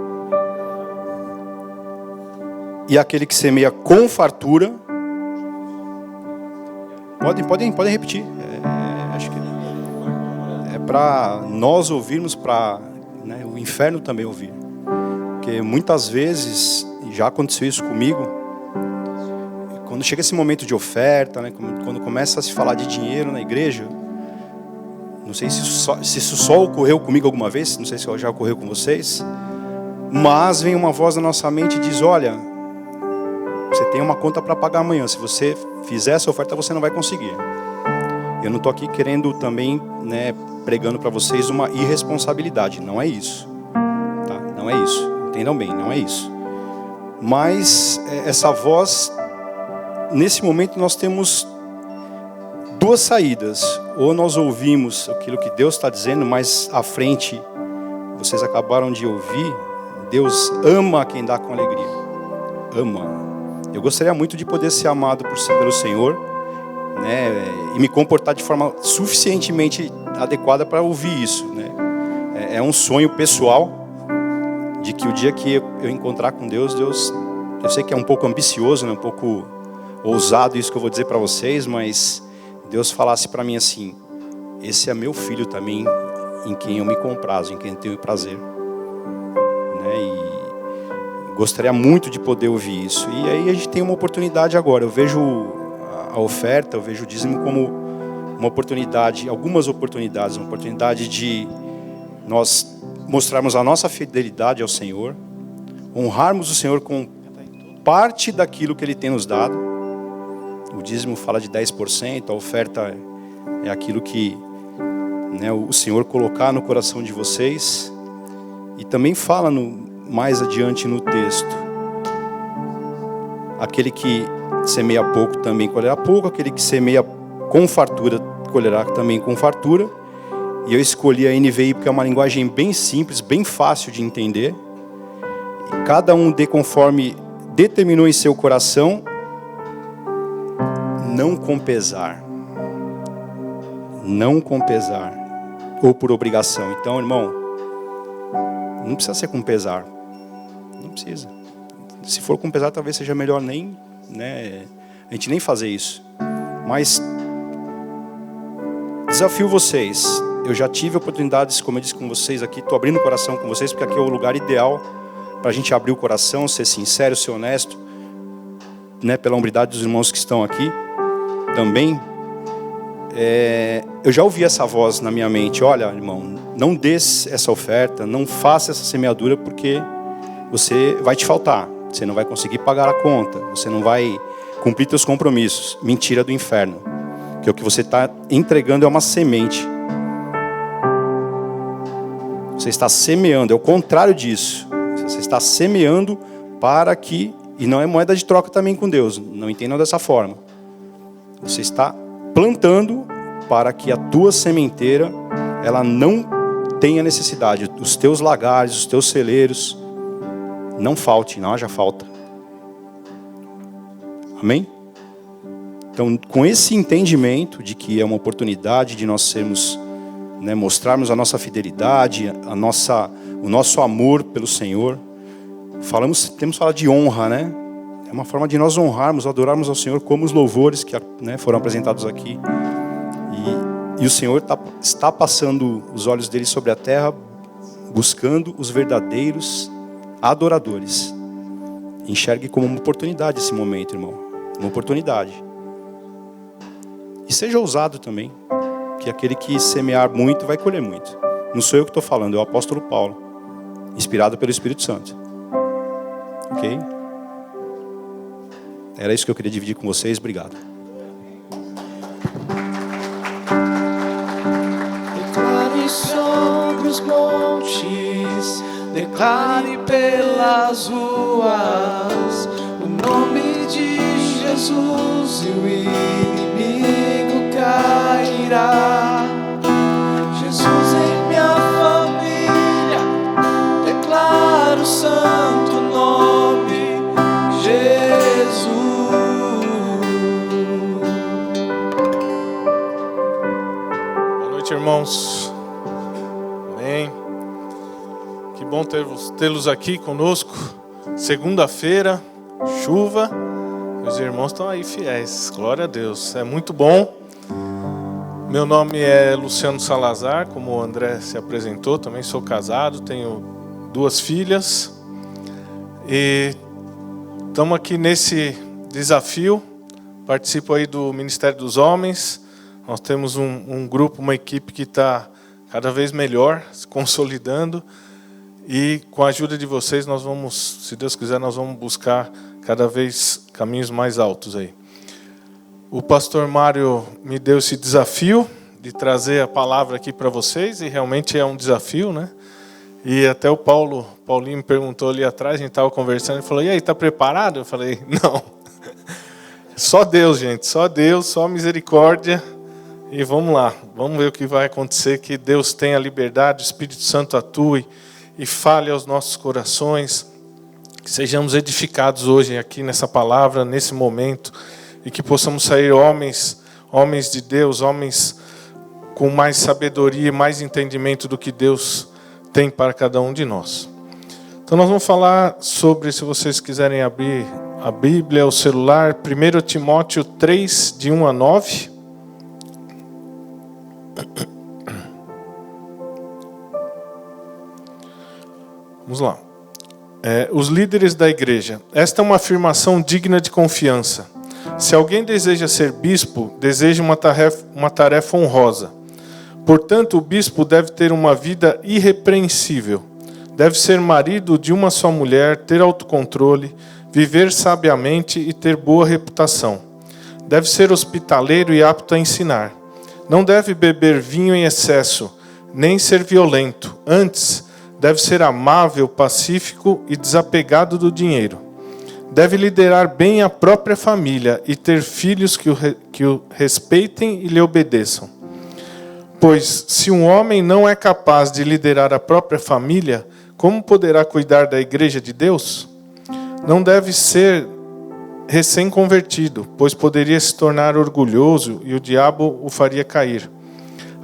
E aquele que semeia com fartura, podem repetir. Acho que é para nós ouvirmos, para o inferno também ouvir. Porque muitas vezes, já aconteceu isso comigo, quando chega esse momento de oferta, quando começa a se falar de dinheiro na igreja, Não sei se isso só ocorreu comigo alguma vez, não sei se já ocorreu com vocês, mas vem uma voz na nossa mente e diz: olha, você tem uma conta para pagar amanhã, se você fizer essa oferta você não vai conseguir. Eu não estou aqui querendo também, né, pregando para vocês uma irresponsabilidade, não é isso, tá? Não é isso, entendam bem, não é isso. Mas essa voz, nesse momento nós temos duas saídas. Ou nós ouvimos aquilo que Deus está dizendo, mas à frente, vocês acabaram de ouvir, Deus ama quem dá com alegria. Ama. Eu gostaria muito de poder ser amado pelo Senhor, né, e me comportar de forma suficientemente adequada para ouvir isso, né? É um sonho pessoal de que o dia que eu encontrar com Deus, eu sei que é um pouco ambicioso, né, um pouco ousado isso que eu vou dizer para vocês, mas Deus falasse para mim assim: esse é meu filho também, em quem eu me comprazo, em quem eu tenho prazer, né? E gostaria muito de poder ouvir isso. E aí a gente tem uma oportunidade agora. Eu vejo a oferta, eu vejo o dízimo como uma oportunidade, algumas oportunidades, uma oportunidade de nós mostrarmos a nossa fidelidade ao Senhor, honrarmos o Senhor com parte daquilo que Ele tem nos dado. O dízimo fala de 10%, a oferta é aquilo que, né, o Senhor colocar no coração de vocês. E também fala mais adiante no texto: aquele que semeia pouco também colherá pouco, aquele que semeia com fartura colherá também com fartura. E eu escolhi a NVI porque é uma linguagem bem simples, bem fácil de entender. E cada um dê conforme determinou em seu coração, não com pesar, ou por obrigação. Então, irmão, não precisa ser com pesar, não precisa. Se for com pesar, talvez seja melhor nem, né, a gente nem fazer isso. Mas desafio vocês. Eu já tive oportunidades, como eu disse com vocês aqui, estou abrindo o coração com vocês, porque aqui é o lugar ideal para a gente abrir o coração, ser sincero, ser honesto, né, pela hombridade dos irmãos que estão aqui. Também, eu já ouvi essa voz na minha mente: olha, irmão, não dê essa oferta, não faça essa semeadura, porque você vai te faltar, você não vai conseguir pagar a conta, você não vai cumprir seus compromissos. Mentira do inferno, que o que você está entregando é uma semente. Você está semeando, é o contrário disso. Você está semeando para que, e não é moeda de troca também com Deus, não entendam dessa forma. Você está plantando para que a tua sementeira, ela não tenha necessidade. Os teus lagares, os teus celeiros, não falte, não haja falta. Amém? Então, com esse entendimento de que é uma oportunidade de nós sermos, né, mostrarmos a nossa fidelidade, o nosso amor pelo Senhor. Temos falado de honra, né? É uma forma de nós honrarmos, adorarmos ao Senhor, como os louvores que, né, foram apresentados aqui. E o Senhor está passando os olhos dele sobre a terra, buscando os verdadeiros adoradores. Enxergue como uma oportunidade esse momento, irmão. Uma oportunidade. E seja ousado também, que aquele que semear muito vai colher muito. Não sou eu que estou falando, é o apóstolo Paulo, inspirado pelo Espírito Santo. Ok? Era isso que eu queria dividir com vocês. Obrigado. Declare sobre os montes, declare pelas ruas o nome de Jesus, e o inimigo cairá. Jesus em minha família, declaro o santo nome, Jesus. Boa noite, irmãos. Amém. Que bom tê-los aqui conosco. Segunda-feira, chuva. Meus irmãos estão aí fiéis. Glória a Deus. É muito bom. Meu nome é Luciano Salazar, como o André se apresentou. Também sou casado, tenho 2 filhas. E estamos aqui nesse desafio. Participo aí do Ministério dos Homens. Nós temos um grupo, uma equipe que está cada vez melhor, se consolidando. E com a ajuda de vocês, nós vamos, se Deus quiser, nós vamos buscar cada vez caminhos mais altos aí. O pastor Mário me deu esse desafio de trazer a palavra aqui para vocês, e realmente é um desafio, né? E até o Paulinho me perguntou ali atrás, a gente estava conversando, ele falou, e aí, está preparado? Eu falei, não. Só Deus, gente, só Deus, só misericórdia. E vamos lá, vamos ver o que vai acontecer, que Deus tenha liberdade, o Espírito Santo atue e fale aos nossos corações, que sejamos edificados hoje aqui nessa palavra, nesse momento, e que possamos sair homens de Deus, homens com mais sabedoria, mais entendimento do que Deus tem para cada um de nós. Então nós vamos falar sobre, se vocês quiserem abrir a Bíblia, o celular, 1 Timóteo 3, de 1 a 9. Vamos lá. Os líderes da igreja. Esta é uma afirmação digna de confiança. Se alguém deseja ser bispo, deseja uma tarefa honrosa. Portanto, o bispo deve ter uma vida irrepreensível. Deve ser marido de uma só mulher, ter autocontrole, viver sabiamente e ter boa reputação. Deve ser hospitaleiro e apto a ensinar. Não deve beber vinho em excesso, nem ser violento. Antes, deve ser amável, pacífico e desapegado do dinheiro. Deve liderar bem a própria família e ter filhos que o respeitem e lhe obedeçam. Pois, se um homem não é capaz de liderar a própria família, como poderá cuidar da igreja de Deus? Não deve ser recém-convertido, pois poderia se tornar orgulhoso e o diabo o faria cair.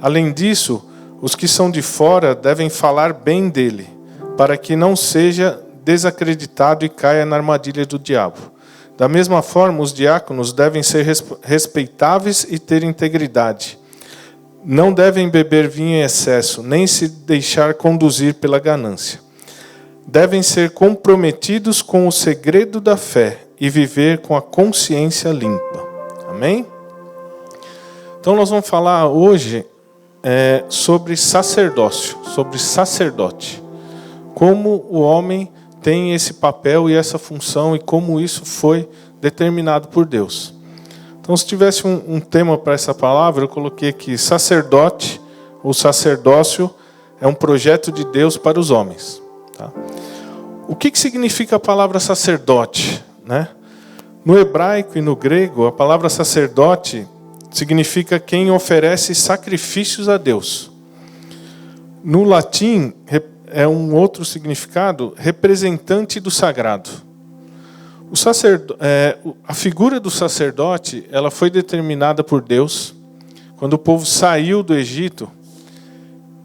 Além disso, os que são de fora devem falar bem dele, para que não seja desacreditado e caia na armadilha do diabo. Da mesma forma, os diáconos devem ser respeitáveis e ter integridade. Não devem beber vinho em excesso, nem se deixar conduzir pela ganância. Devem ser comprometidos com o segredo da fé e viver com a consciência limpa. Amém? Então nós vamos falar hoje sobre sacerdócio, sobre sacerdote. Como o homem tem esse papel e essa função e como isso foi determinado por Deus. Então, se tivesse um tema para essa palavra, eu coloquei aqui: sacerdote ou sacerdócio é um projeto de Deus para os homens. Tá? O que significa a palavra sacerdote? Né? No hebraico e no grego, a palavra sacerdote significa quem oferece sacrifícios a Deus. No latim, é um outro significado, representante do sagrado. A figura do sacerdote, ela foi determinada por Deus quando o povo saiu do Egito,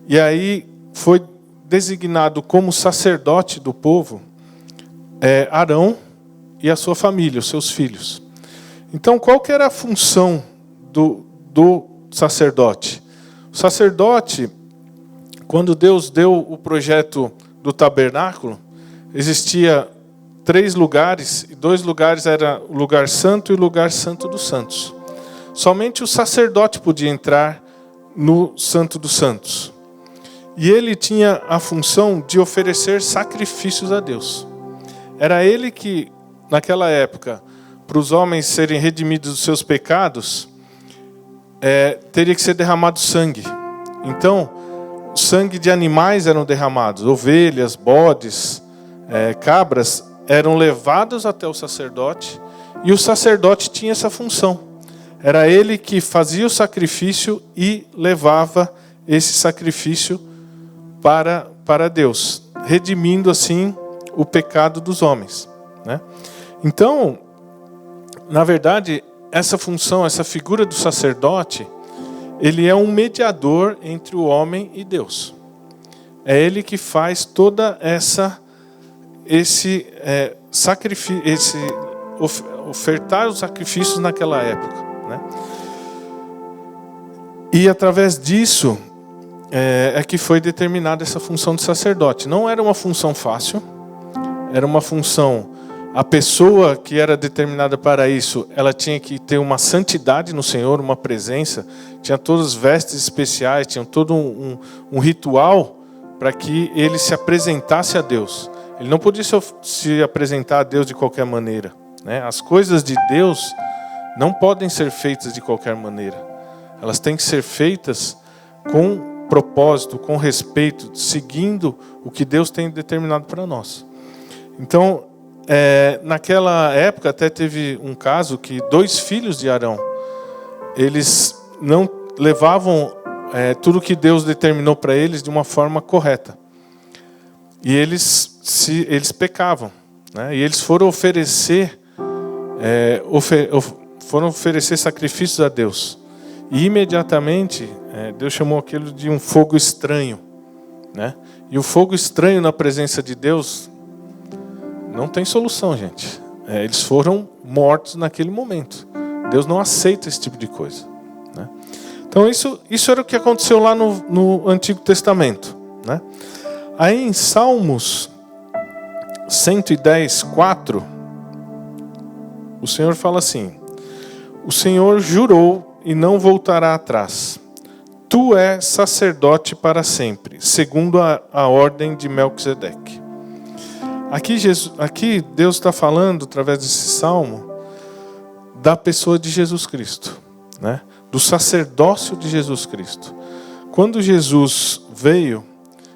e aí foi designado como sacerdote do povo Arão e a sua família, os seus filhos. Então, qual que era a função do sacerdote? O sacerdote, quando Deus deu o projeto do tabernáculo, existia 3 lugares, e 2 lugares eram o lugar santo e o lugar santo dos santos. Somente o sacerdote podia entrar no santo dos santos. E ele tinha a função de oferecer sacrifícios a Deus. Era ele que, naquela época, para os homens serem redimidos dos seus pecados, teria que ser derramado sangue. Então, sangue de animais eram derramados, ovelhas, bodes, cabras, eram levados até o sacerdote, e o sacerdote tinha essa função. Era ele que fazia o sacrifício e levava esse sacrifício para Deus, redimindo assim o pecado dos homens. Né? Então, na verdade, essa função, essa figura do sacerdote, ele é um mediador entre o homem e Deus. É ele que faz toda esse sacrifício, ofertar os sacrifícios naquela época, né? E através disso que foi determinada essa função de sacerdote. Não era uma função fácil, era uma função A pessoa que era determinada para isso, ela tinha que ter uma santidade no Senhor, uma presença, tinha todas as vestes especiais, tinha todo um ritual para que ele se apresentasse a Deus. Ele não podia se apresentar a Deus de qualquer maneira, né? As coisas de Deus não podem ser feitas de qualquer maneira. Elas têm que ser feitas com propósito, com respeito, seguindo o que Deus tem determinado para nós. Então, naquela época até teve um caso que 2 filhos de Arão, eles não levavam tudo que Deus determinou para eles de uma forma correta. E eles pecavam, né? E eles foram oferecer sacrifícios a Deus. E imediatamente Deus chamou aquilo de um fogo estranho, né? E o fogo estranho na presença de Deus não tem solução, gente. Eles foram mortos naquele momento. Deus não aceita esse tipo de coisa, né? Então isso era o que aconteceu lá no Antigo Testamento, né? Aí em Salmos 110, 4, o Senhor fala assim: o Senhor jurou e não voltará atrás. Tu és sacerdote para sempre, segundo a ordem de Melquisedeque. Aqui Deus está falando, através desse salmo, da pessoa de Jesus Cristo, né? Do sacerdócio de Jesus Cristo. Quando Jesus veio,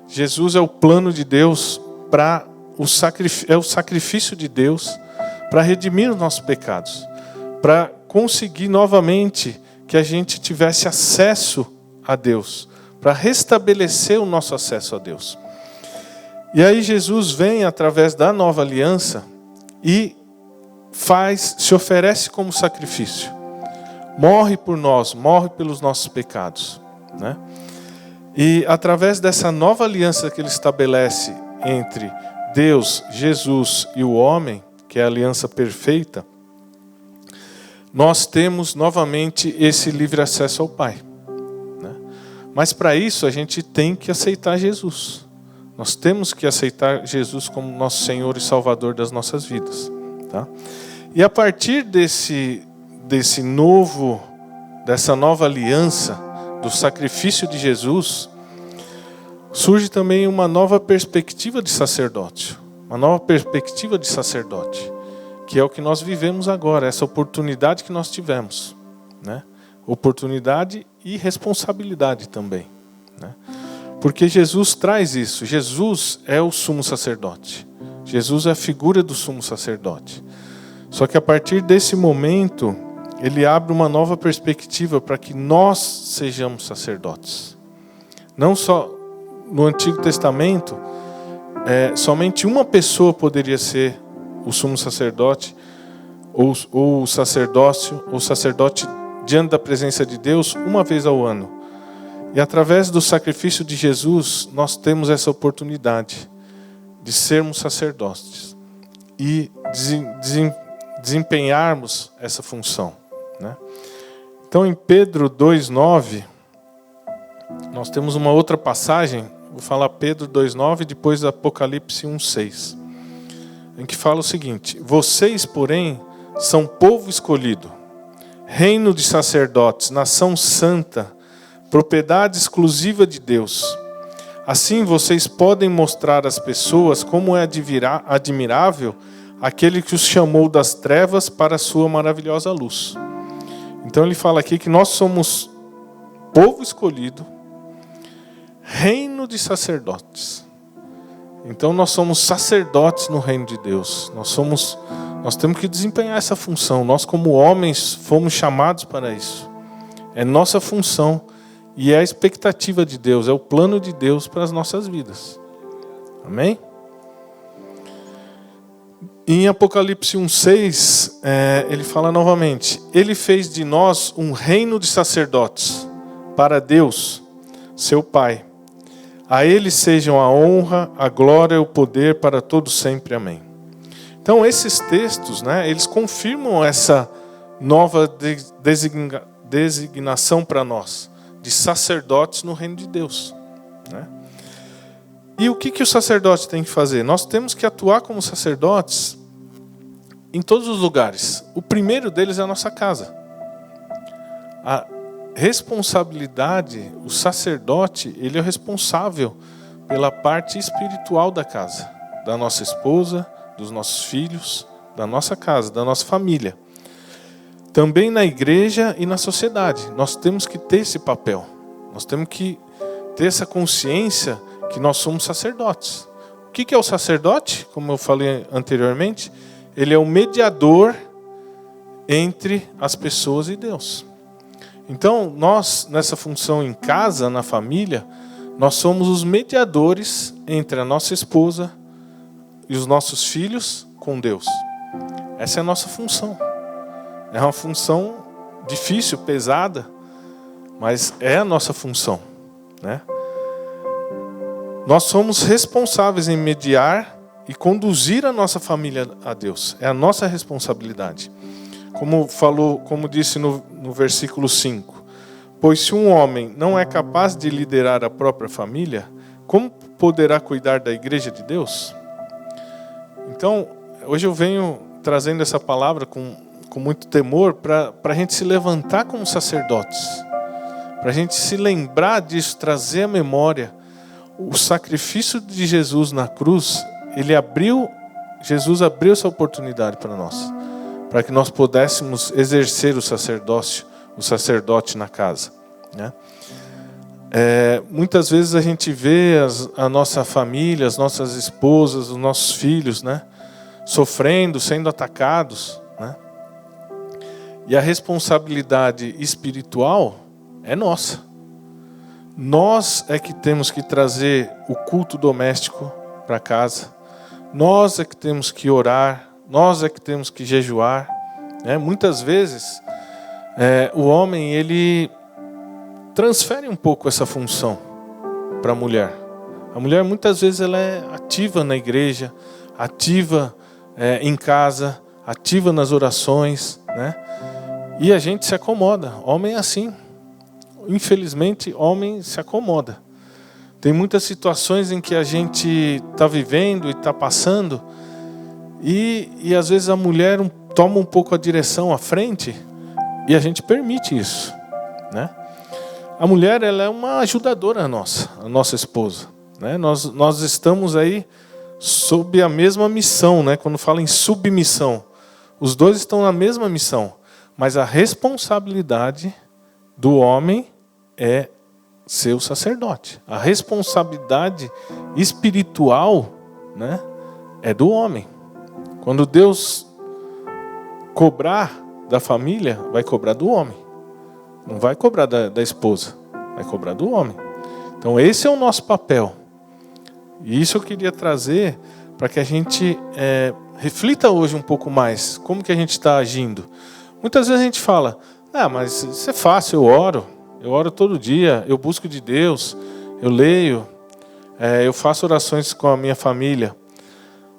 Jesus é o plano de Deus para o sacrifício de Deus para redimir os nossos pecados, para conseguir novamente que a gente tivesse acesso a Deus, para restabelecer o nosso acesso a Deus. E aí Jesus vem através da nova aliança e se oferece como sacrifício. Morre por nós, morre pelos nossos pecados, né? E através dessa nova aliança que ele estabelece entre Deus, Jesus e o homem, que é a aliança perfeita, nós temos novamente esse livre acesso ao Pai, né? Mas para isso a gente tem que aceitar Jesus. Nós temos que aceitar Jesus como nosso Senhor e Salvador das nossas vidas, tá? E a partir dessa nova aliança, do sacrifício de Jesus, surge também uma nova perspectiva de sacerdócio, uma nova perspectiva de sacerdote, que é o que nós vivemos agora, essa oportunidade que nós tivemos, né? Oportunidade e responsabilidade também, né? Porque Jesus traz isso. Jesus é o sumo sacerdote. Jesus é a figura do sumo sacerdote. Só que a partir desse momento, ele abre uma nova perspectiva para que nós sejamos sacerdotes. Não só no Antigo Testamento, somente uma pessoa poderia ser o sumo sacerdote, ou o sacerdote diante da presença de Deus uma vez ao ano. E através do sacrifício de Jesus, nós temos essa oportunidade de sermos sacerdotes e desempenharmos essa função, né? Então, em Pedro 2,9, nós temos uma outra passagem, vou falar Pedro 2,9 e depois Apocalipse 1,6, em que fala o seguinte: vocês, porém, são povo escolhido, reino de sacerdotes, nação santa, propriedade exclusiva de Deus. Assim vocês podem mostrar às pessoas como é admirável aquele que os chamou das trevas para a sua maravilhosa luz. Então ele fala aqui que nós somos povo escolhido, reino de sacerdotes. Então nós somos sacerdotes no reino de Deus. Nós temos que desempenhar essa função. Nós, como homens, fomos chamados para isso. É nossa função. E é a expectativa de Deus, é o plano de Deus para as nossas vidas. Amém? Em Apocalipse 1,6, ele fala novamente: ele fez de nós um reino de sacerdotes para Deus, seu Pai. A ele sejam a honra, a glória e o poder para todos sempre. Amém. Então esses textos, né, eles confirmam essa nova designação para nós, de sacerdotes no reino de Deus, né? E o que o sacerdote tem que fazer? Nós temos que atuar como sacerdotes em todos os lugares. O primeiro deles é a nossa casa. A responsabilidade, o sacerdote, ele é o responsável pela parte espiritual da casa, da nossa esposa, dos nossos filhos, da nossa casa, da nossa família. Também na igreja e na sociedade. Nós temos que ter esse papel. Nós temos que ter essa consciência que nós somos sacerdotes. O que é o sacerdote? Como eu falei anteriormente, ele é o mediador entre as pessoas e Deus. Então, nós, nessa função em casa, na família, nós somos os mediadores entre a nossa esposa e os nossos filhos com Deus. Essa é a nossa função. É uma função difícil, pesada, mas é a nossa função, né? Nós somos responsáveis em mediar e conduzir a nossa família a Deus. É a nossa responsabilidade. Como disse no versículo 5. Pois se um homem não é capaz de liderar a própria família, como poderá cuidar da igreja de Deus? Então, hoje eu venho trazendo essa palavra com muito temor para a gente se levantar como sacerdotes. Para a gente se lembrar disso, trazer à memória o sacrifício de Jesus na cruz. Jesus abriu essa oportunidade para nós, para que nós pudéssemos exercer o sacerdote na casa, né? Muitas vezes a gente vê a nossa família, as nossas esposas, os nossos filhos, né, sofrendo, sendo atacados, né? E a responsabilidade espiritual é nossa. Nós é que temos que trazer o culto doméstico para casa. Nós é que temos que orar. Nós é que temos que jejuar, né? Muitas vezes o homem, ele transfere um pouco essa função para a mulher. A mulher muitas vezes ela é ativa na igreja, ativa em casa, ativa nas orações, né? E a gente se acomoda. Homem é assim. Infelizmente, homem se acomoda. Tem muitas situações em que a gente está vivendo e está passando, e às vezes a mulher toma um pouco a direção à frente, e a gente permite isso, né? A mulher, ela é uma ajudadora nossa, a nossa esposa, né? Nós estamos aí sob a mesma missão, né? Quando fala em submissão, os dois estão na mesma missão, mas a responsabilidade do homem é ser o sacerdote. A responsabilidade espiritual, né, é do homem. Quando Deus cobrar da família, vai cobrar do homem. Não vai cobrar da esposa, vai cobrar do homem. Então esse é o nosso papel. E isso eu queria trazer para que a gente reflita hoje um pouco mais. Como que a gente está agindo? Muitas vezes a gente fala, mas isso é fácil, eu oro todo dia, eu busco de Deus, eu leio, eu faço orações com a minha família.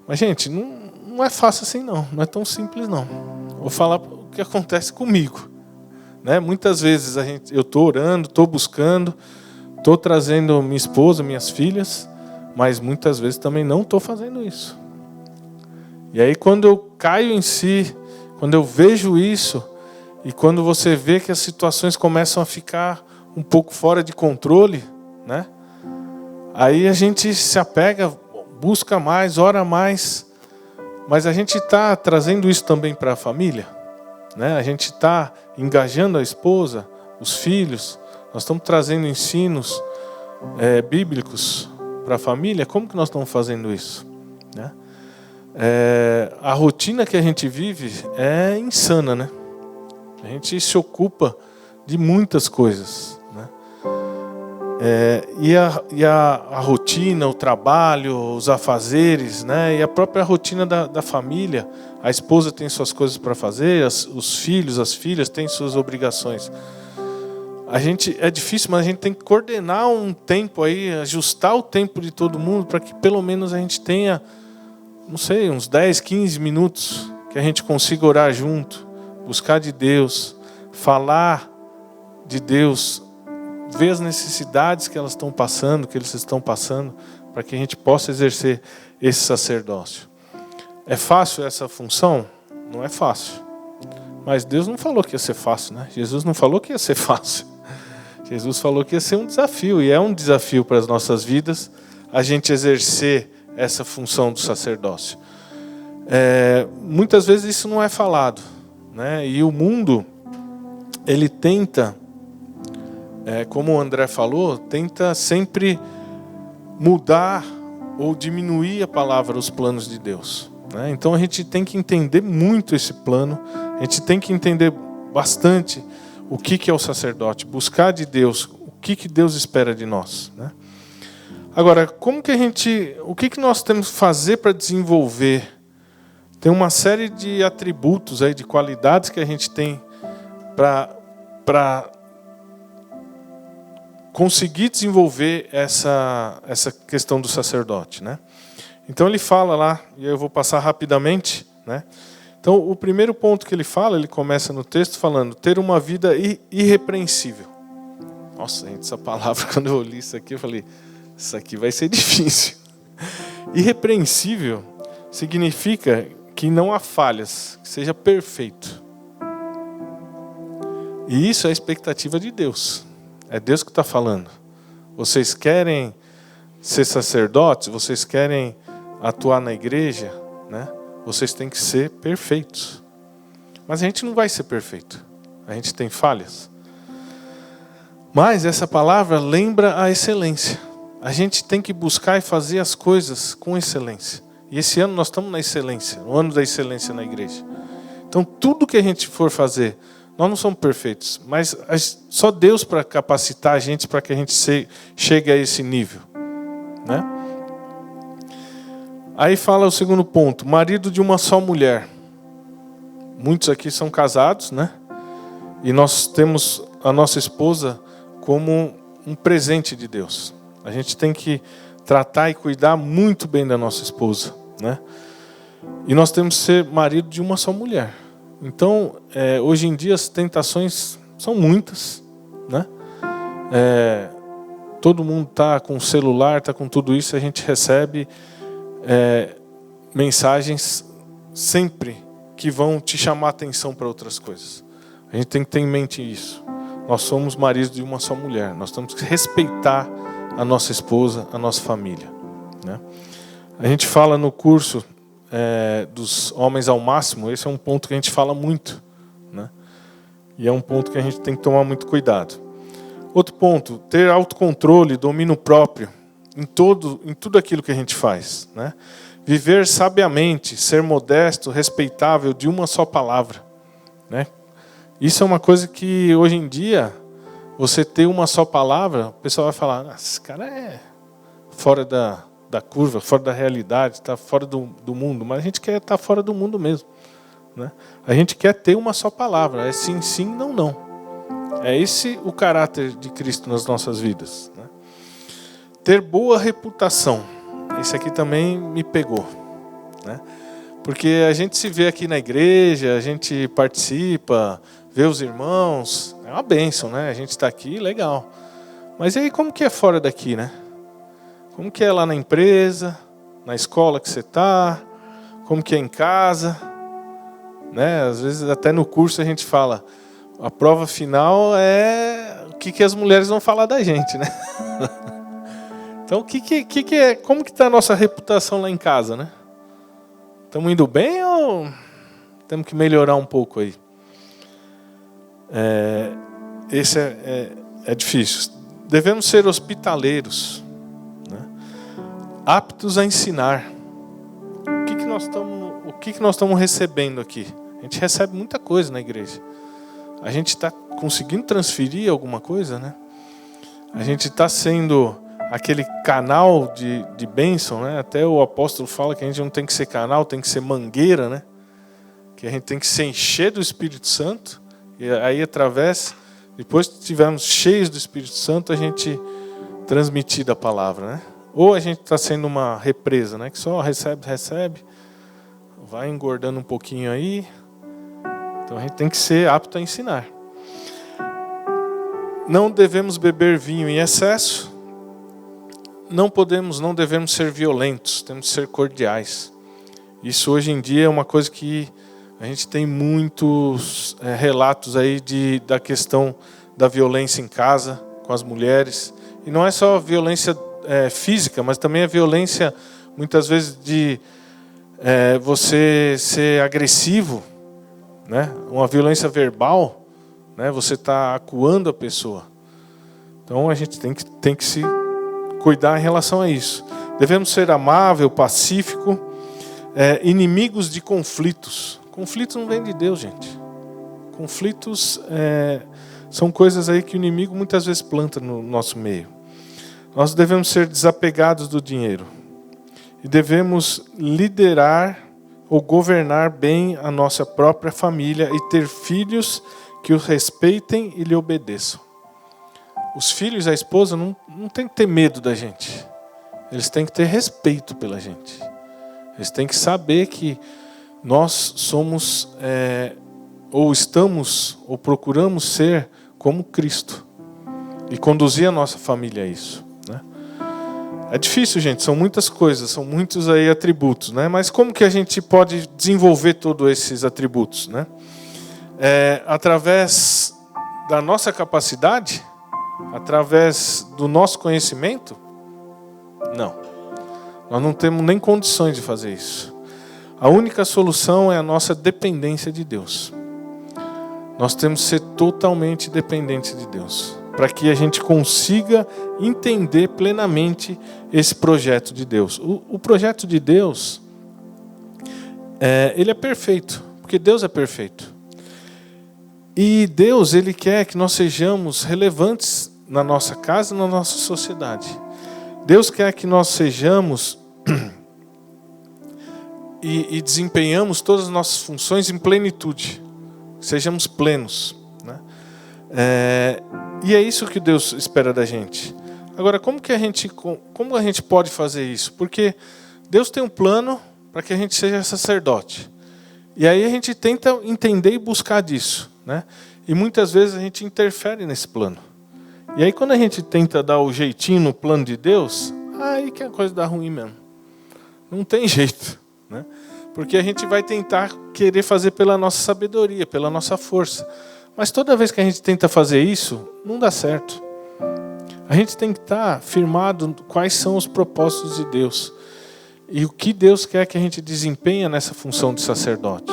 Mas, gente, não é fácil assim não é tão simples não. Vou falar o que acontece comigo, né? Muitas vezes eu estou orando, estou buscando, estou trazendo minha esposa, minhas filhas, mas muitas vezes também não estou fazendo isso. E aí quando eu caio em si, quando eu vejo isso, e quando você vê que as situações começam a ficar um pouco fora de controle, né? Aí a gente se apega, busca mais, ora mais. Mas a gente está trazendo isso também para a família, né? A gente está engajando a esposa, os filhos. Nós estamos trazendo ensinos bíblicos para a família. Como que nós estamos fazendo isso, né? A rotina que a gente vive é insana, né? A gente se ocupa de muitas coisas, né? E a rotina, o trabalho, os afazeres, né? E a própria rotina da família. A esposa tem suas coisas para fazer, os filhos, as filhas têm suas obrigações. É difícil, mas a gente tem que coordenar um tempo aí, ajustar o tempo de todo mundo para que pelo menos a gente tenha, não sei, uns 10, 15 minutos que a gente consiga orar junto. Buscar de Deus, falar de Deus, ver as necessidades que elas estão passando, que eles estão passando, para que a gente possa exercer esse sacerdócio. É fácil essa função? não é fácil. Mas Deus não falou que ia ser fácil, né? Jesus não falou que ia ser fácil. Jesus falou que ia ser um desafio, e é um desafio para as nossas vidas a gente exercer essa função do sacerdócio. Muitas vezes isso não é falado, né? E o mundo, ele tenta, como o André falou, tenta sempre mudar ou diminuir a palavra, os planos de Deus, né? Então a gente tem que entender muito esse plano, a gente tem que entender bastante o que é o sacerdote, buscar de Deus o que Deus espera de nós, né? Agora, o que nós temos que fazer para desenvolver? Tem uma série de atributos aí, de qualidades que a gente tem para conseguir desenvolver essa questão do sacerdote, né? Então ele fala lá, e eu vou passar rapidamente, né? Então o primeiro ponto que ele fala, ele começa no texto falando, ter uma vida irrepreensível. Nossa, gente, essa palavra, quando eu li isso aqui, eu falei, isso aqui vai ser difícil. Irrepreensível significa que não há falhas, que seja perfeito. E isso é a expectativa de Deus. É Deus que está falando. Vocês querem ser sacerdotes? Vocês querem atuar na igreja? Né? Vocês têm que ser perfeitos. Mas a gente não vai ser perfeito. A gente tem falhas. Mas essa palavra lembra a excelência. A gente tem que buscar e fazer as coisas com excelência. E esse ano nós estamos na excelência, no ano da excelência na igreja. Então tudo que a gente for fazer, nós não somos perfeitos, mas só Deus para capacitar a gente para que a gente chegue a esse nível, né? Aí fala o segundo ponto, marido de uma só mulher. Muitos aqui são casados, né? E nós temos a nossa esposa como um presente de Deus. A gente tem que tratar e cuidar muito bem da nossa esposa, né? E nós temos que ser marido de uma só mulher. Então, hoje em dia as tentações são muitas, né? Todo mundo está com celular, está com tudo isso, a gente recebe mensagens sempre que vão te chamar a atenção para outras coisas. A gente tem que ter em mente isso. Nós somos maridos de uma só mulher, nós temos que respeitar a nossa esposa, a nossa família, né? A gente fala no curso dos homens ao máximo, esse é um ponto que a gente fala muito, né? E é um ponto que a gente tem que tomar muito cuidado. Outro ponto, ter autocontrole, domínio próprio em tudo aquilo que a gente faz, né? Viver sabiamente, ser modesto, respeitável, de uma só palavra, né? Isso é uma coisa que hoje em dia, você ter uma só palavra, o pessoal vai falar, esse cara é fora da curva, fora da realidade, está fora do mundo. Mas a gente quer estar fora do mundo mesmo, né? A gente quer ter uma só palavra, é sim, sim, não, não. É esse o caráter de Cristo nas nossas vidas, né? Ter boa reputação. Esse aqui também me pegou, né? Porque a gente se vê aqui na igreja, a gente participa, vê os irmãos, é uma bênção, né? A gente está aqui, legal. Mas e aí como que é fora daqui, né? Como que é lá na empresa, na escola que você está, como que é em casa, né? Às vezes até no curso a gente fala, a prova final é o que as mulheres vão falar da gente, né? Então como que está a nossa reputação lá em casa, né? Estamos indo bem ou temos que melhorar um pouco aí? Esse é difícil. Devemos ser hospitaleiros, né? Aptos a ensinar. O que nós estamos recebendo aqui? A gente recebe muita coisa na igreja. A gente está conseguindo transferir alguma coisa, né? A gente está sendo aquele canal de bênção, né? Até o apóstolo fala que a gente não tem que ser canal, tem que ser mangueira, né? Que a gente tem que se encher do Espírito Santo. E aí depois que estivermos cheios do Espírito Santo, a gente transmitir a palavra, né? Ou a gente está sendo uma represa, né? Que só recebe, vai engordando um pouquinho aí. Então a gente tem que ser apto a ensinar. Não devemos beber vinho em excesso. Não devemos ser violentos, temos que ser cordiais. Isso hoje em dia é uma coisa que A gente tem muitos relatos aí da questão da violência em casa, com as mulheres. E não é só violência física, mas também a violência, muitas vezes, de você ser agressivo, né? Uma violência verbal, né? Você está acuando a pessoa. Então a gente tem que se cuidar em relação a isso. Devemos ser amável, pacífico, inimigos de conflitos. Conflitos não vêm de Deus, gente. Conflitos são coisas aí que o inimigo muitas vezes planta no nosso meio. Nós devemos ser desapegados do dinheiro. E devemos liderar ou governar bem a nossa própria família e ter filhos que o respeitem e lhe obedeçam. Os filhos e a esposa não têm que ter medo da gente. Eles têm que ter respeito pela gente. Eles têm que saber que nós somos, ou estamos, ou procuramos ser como Cristo. E conduzir a nossa família a isso. Né? É difícil, gente. São muitas coisas, são muitos aí atributos. Né? Mas como que a gente pode desenvolver todos esses atributos? Né? Através da nossa capacidade? Através do nosso conhecimento? Não. Nós não temos nem condições de fazer isso. A única solução é a nossa dependência de Deus. Nós temos que ser totalmente dependentes de Deus, para que a gente consiga entender plenamente esse projeto de Deus. O projeto de Deus, ele é perfeito, porque Deus é perfeito. E Deus, Ele quer que nós sejamos relevantes na nossa casa e na nossa sociedade. Deus quer que nós sejamos e desempenhamos todas as nossas funções em plenitude. Sejamos plenos. Né? E é isso que Deus espera da gente. Agora, como a gente pode fazer isso? Porque Deus tem um plano para que a gente seja sacerdote. E aí a gente tenta entender e buscar disso. Né? E muitas vezes a gente interfere nesse plano. E aí quando a gente tenta dar o jeitinho no plano de Deus, aí que a coisa dá ruim mesmo. Não tem jeito. Né? Porque a gente vai tentar querer fazer pela nossa sabedoria, pela nossa força. Mas toda vez que a gente tenta fazer isso, não dá certo. A gente tem que estar firmado quais são os propósitos de Deus. E o que Deus quer que a gente desempenhe nessa função de sacerdote.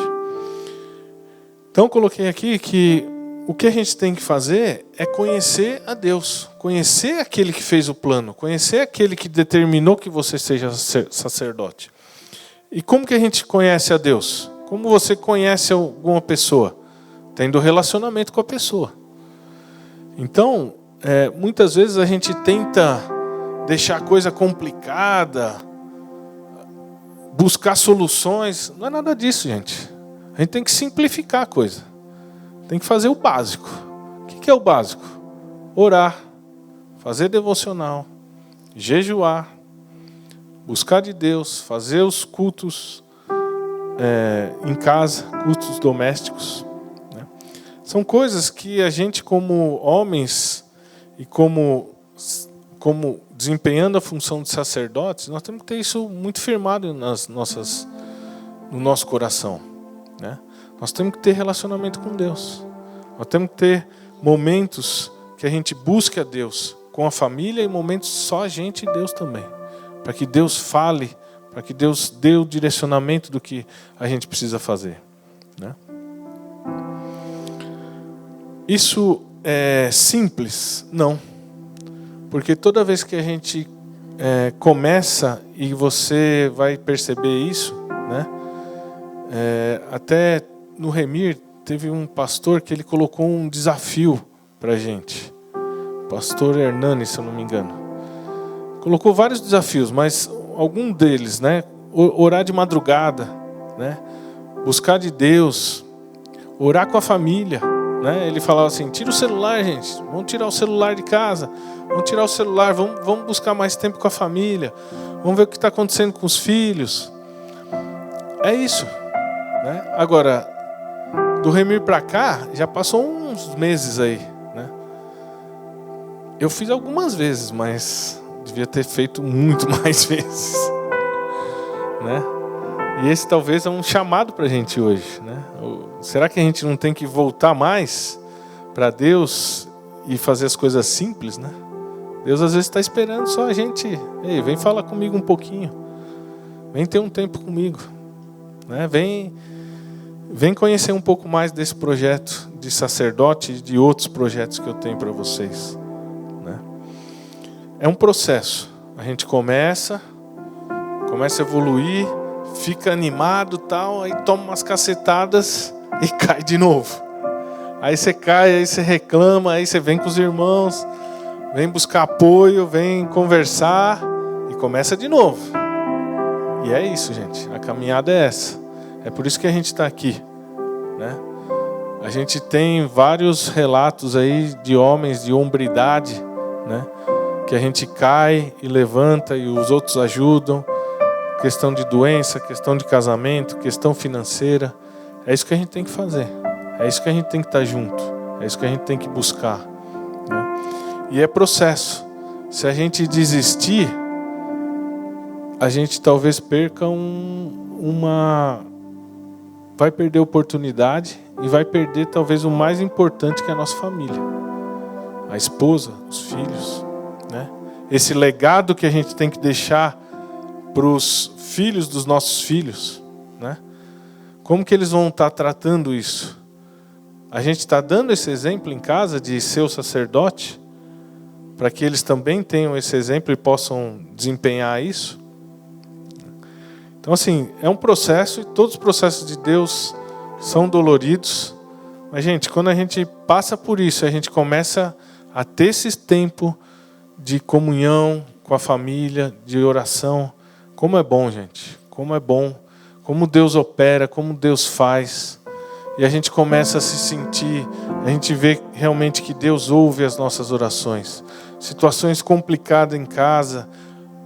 Então, coloquei aqui que o que a gente tem que fazer é conhecer a Deus. Conhecer aquele que fez o plano. Conhecer aquele que determinou que você seja sacerdote. E como que a gente conhece a Deus? Como você conhece alguma pessoa? Tendo relacionamento com a pessoa. Então, muitas vezes a gente tenta deixar a coisa complicada, buscar soluções. Não é nada disso, gente. A gente tem que simplificar a coisa. Tem que fazer o básico. O que é o básico? Orar, fazer devocional, jejuar, buscar de Deus, fazer os cultos em casa, cultos domésticos. Né? São coisas que a gente, como homens e como desempenhando a função de sacerdotes, nós temos que ter isso muito firmado no nosso coração. Né? Nós temos que ter relacionamento com Deus. Nós temos que ter momentos que a gente busque a Deus com a família e momentos só a gente e Deus também. Para que Deus fale, para que Deus dê o direcionamento do que a gente precisa fazer. Né? Isso é simples? Não. Porque toda vez que a gente começa, e você vai perceber isso, né? Até no Remir teve um pastor que ele colocou um desafio para a gente. Pastor Hernani, se eu não me engano. Colocou vários desafios, mas algum deles, né? Orar de madrugada, né? Buscar de Deus, orar com a família, né? Ele falava assim: tira o celular, gente, vamos tirar o celular de casa, vamos tirar o celular, vamos buscar mais tempo com a família, vamos ver o que está acontecendo com os filhos. É isso, né? Agora, do Remir para cá, já passou uns meses aí, né? Eu fiz algumas vezes, mas devia ter feito muito mais vezes, né? E esse talvez é um chamado para a gente hoje, né? Será que a gente não tem que voltar mais para Deus e fazer as coisas simples, né? Deus às vezes está esperando só a gente. Ei, vem falar comigo um pouquinho. Vem ter um tempo comigo, né? Vem conhecer um pouco mais desse projeto de sacerdote e de outros projetos que eu tenho para vocês, né? É um processo. A gente começa a evoluir, fica animado, tal, aí toma umas cacetadas e cai de novo. Aí você cai, aí você reclama, aí você vem com os irmãos, vem buscar apoio, vem conversar e começa de novo. E é isso, gente. A caminhada é essa. É por isso que a gente está aqui, né? A gente tem vários relatos aí de homens de hombridade, né? Que a gente cai e levanta e os outros ajudam. Questão de doença, questão de casamento, questão financeira. É isso que a gente tem que fazer. É isso que a gente tem que estar junto. É isso que a gente tem que buscar, né? E é processo. Se a gente desistir, a gente talvez perca vai perder a oportunidade e vai perder talvez o mais importante, que é a nossa família. A esposa, os filhos, né? Esse legado que a gente tem que deixar para os filhos dos nossos filhos, né? Como que eles vão estar tratando isso? A gente está dando esse exemplo em casa de ser o sacerdote, para que eles também tenham esse exemplo e possam desempenhar isso? Então, assim, é um processo, e todos os processos de Deus são doloridos. Mas, gente, quando a gente passa por isso, a gente começa a ter esse tempo de comunhão com a família, de oração. Como é bom, gente. Como é bom. Como Deus opera, como Deus faz. E a gente começa a se sentir, a gente vê realmente que Deus ouve as nossas orações. Situações complicadas em casa,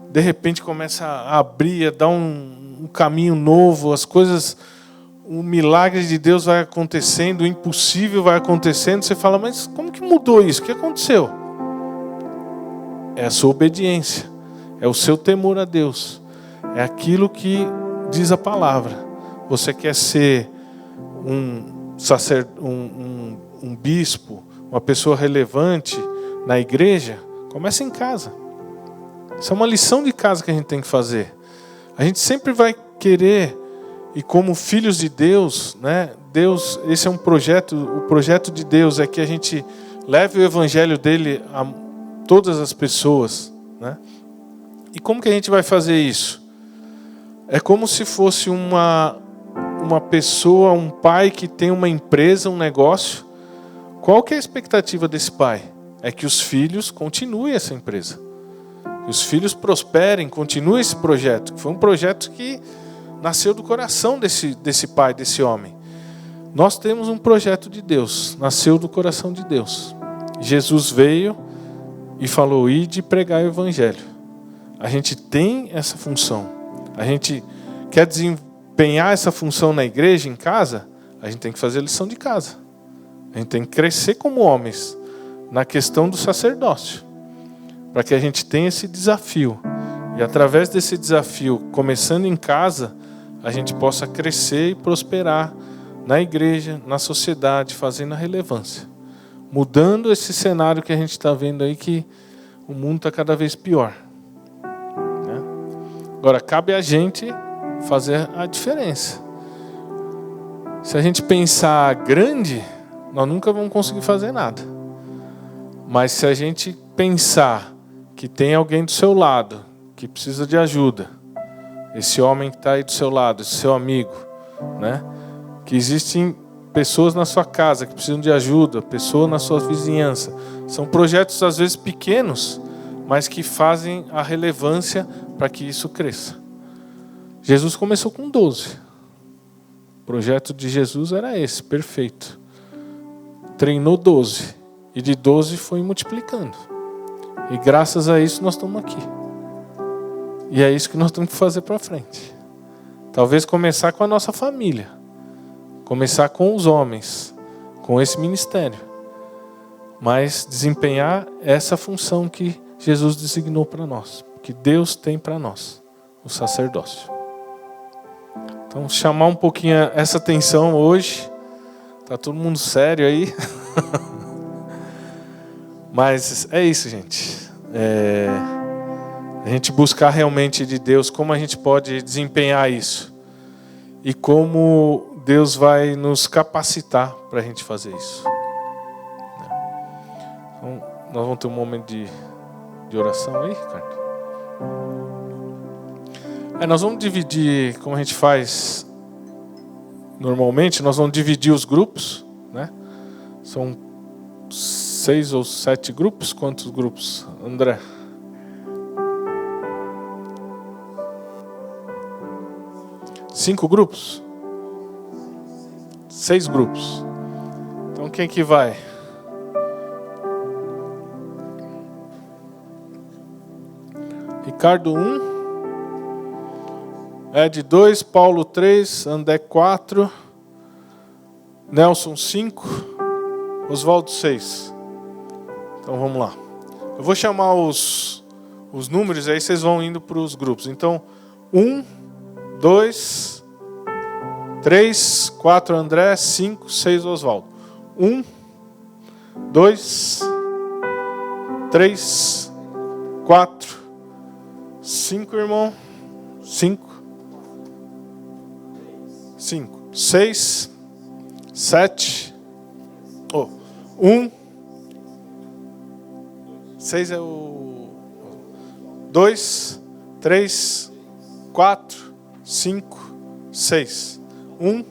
de repente começa a abrir, a dar um caminho novo, as coisas, o milagre de Deus vai acontecendo, o impossível vai acontecendo. Você fala, mas como que mudou isso? O que aconteceu? É a sua obediência, é o seu temor a Deus, é aquilo que diz a palavra. Você quer ser um bispo, uma pessoa relevante na igreja? Começa em casa. Isso é uma lição de casa que a gente tem que fazer. A gente sempre vai querer, e como filhos de Deus, né? Deus, esse é um projeto, o projeto de Deus é que a gente leve o evangelho dele a todas as pessoas, né? E como que a gente vai fazer isso? É como se fosse uma pessoa, um pai que tem uma empresa, um negócio. Qual que é a expectativa desse pai? É que os filhos continuem essa empresa. Que os filhos prosperem, continuem esse projeto. Que foi um projeto que nasceu do coração desse pai, desse homem. Nós temos um projeto de Deus, nasceu do coração de Deus. Jesus veio e falou, ide pregar o evangelho. A gente tem essa função. A gente quer desempenhar essa função na igreja, em casa, a gente tem que fazer a lição de casa. A gente tem que crescer como homens na questão do sacerdócio, para que a gente tenha esse desafio. E através desse desafio, começando em casa, a gente possa crescer e prosperar na igreja, na sociedade, fazendo a relevância. Mudando esse cenário que a gente está vendo aí, que o mundo está cada vez pior, né? Agora, cabe a gente fazer a diferença. Se a gente pensar grande, nós nunca vamos conseguir fazer nada. Mas se a gente pensar que tem alguém do seu lado que precisa de ajuda, esse homem que está aí do seu lado, esse seu amigo, né? Que existem pessoas na sua casa que precisam de ajuda, pessoas na sua vizinhança. São projetos às vezes pequenos, mas que fazem a relevância para que isso cresça. Jesus começou com 12. O projeto de Jesus era esse, perfeito. Treinou 12. E de 12 foi multiplicando. E graças a isso nós estamos aqui. E é isso que nós temos que fazer para frente. Talvez começar com a nossa família. Começar com os homens. Com esse ministério. Mas desempenhar essa função que Jesus designou para nós. Que Deus tem para nós. O sacerdócio. Então, chamar um pouquinho essa atenção hoje. Tá todo mundo sério aí. Mas é isso, gente. A gente buscar realmente de Deus como a gente pode desempenhar isso. E como Deus vai nos capacitar para a gente fazer isso. Então, nós vamos ter um momento de oração aí, Ricardo. Nós vamos dividir, como a gente faz normalmente, nós vamos dividir os grupos, né? São 6 ou 7 grupos. Quantos grupos, André? Cinco grupos? 6 grupos. Então quem que vai? Ricardo 1, Ed 2, Paulo 3, André 4, Nelson 5, Oswaldo 6. Então vamos lá. Eu vou chamar os números, aí vocês vão indo para os grupos. Então 1, 2, 3, 4 André, 5, 6 Oswaldo. 1, 2, 3, 4, 5, irmão. 5, 6, 7. 1. 6 é o 2, 3, 4, 5, 6. 1,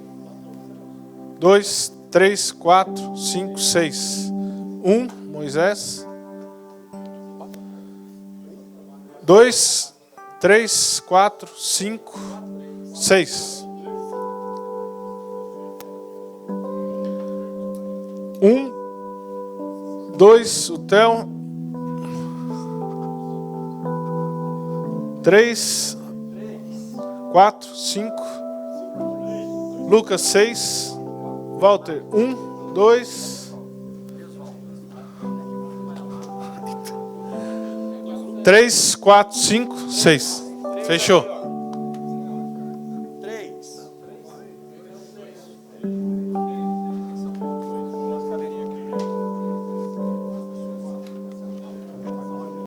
2, 3, 4, 5, 6. 1, Moisés. 2, 3, 4, 5, 6. 1, 2, o Theo. 3, 4, 5. Lucas 6. Walter 1, 2. 3, 4, 5, 6. Fechou.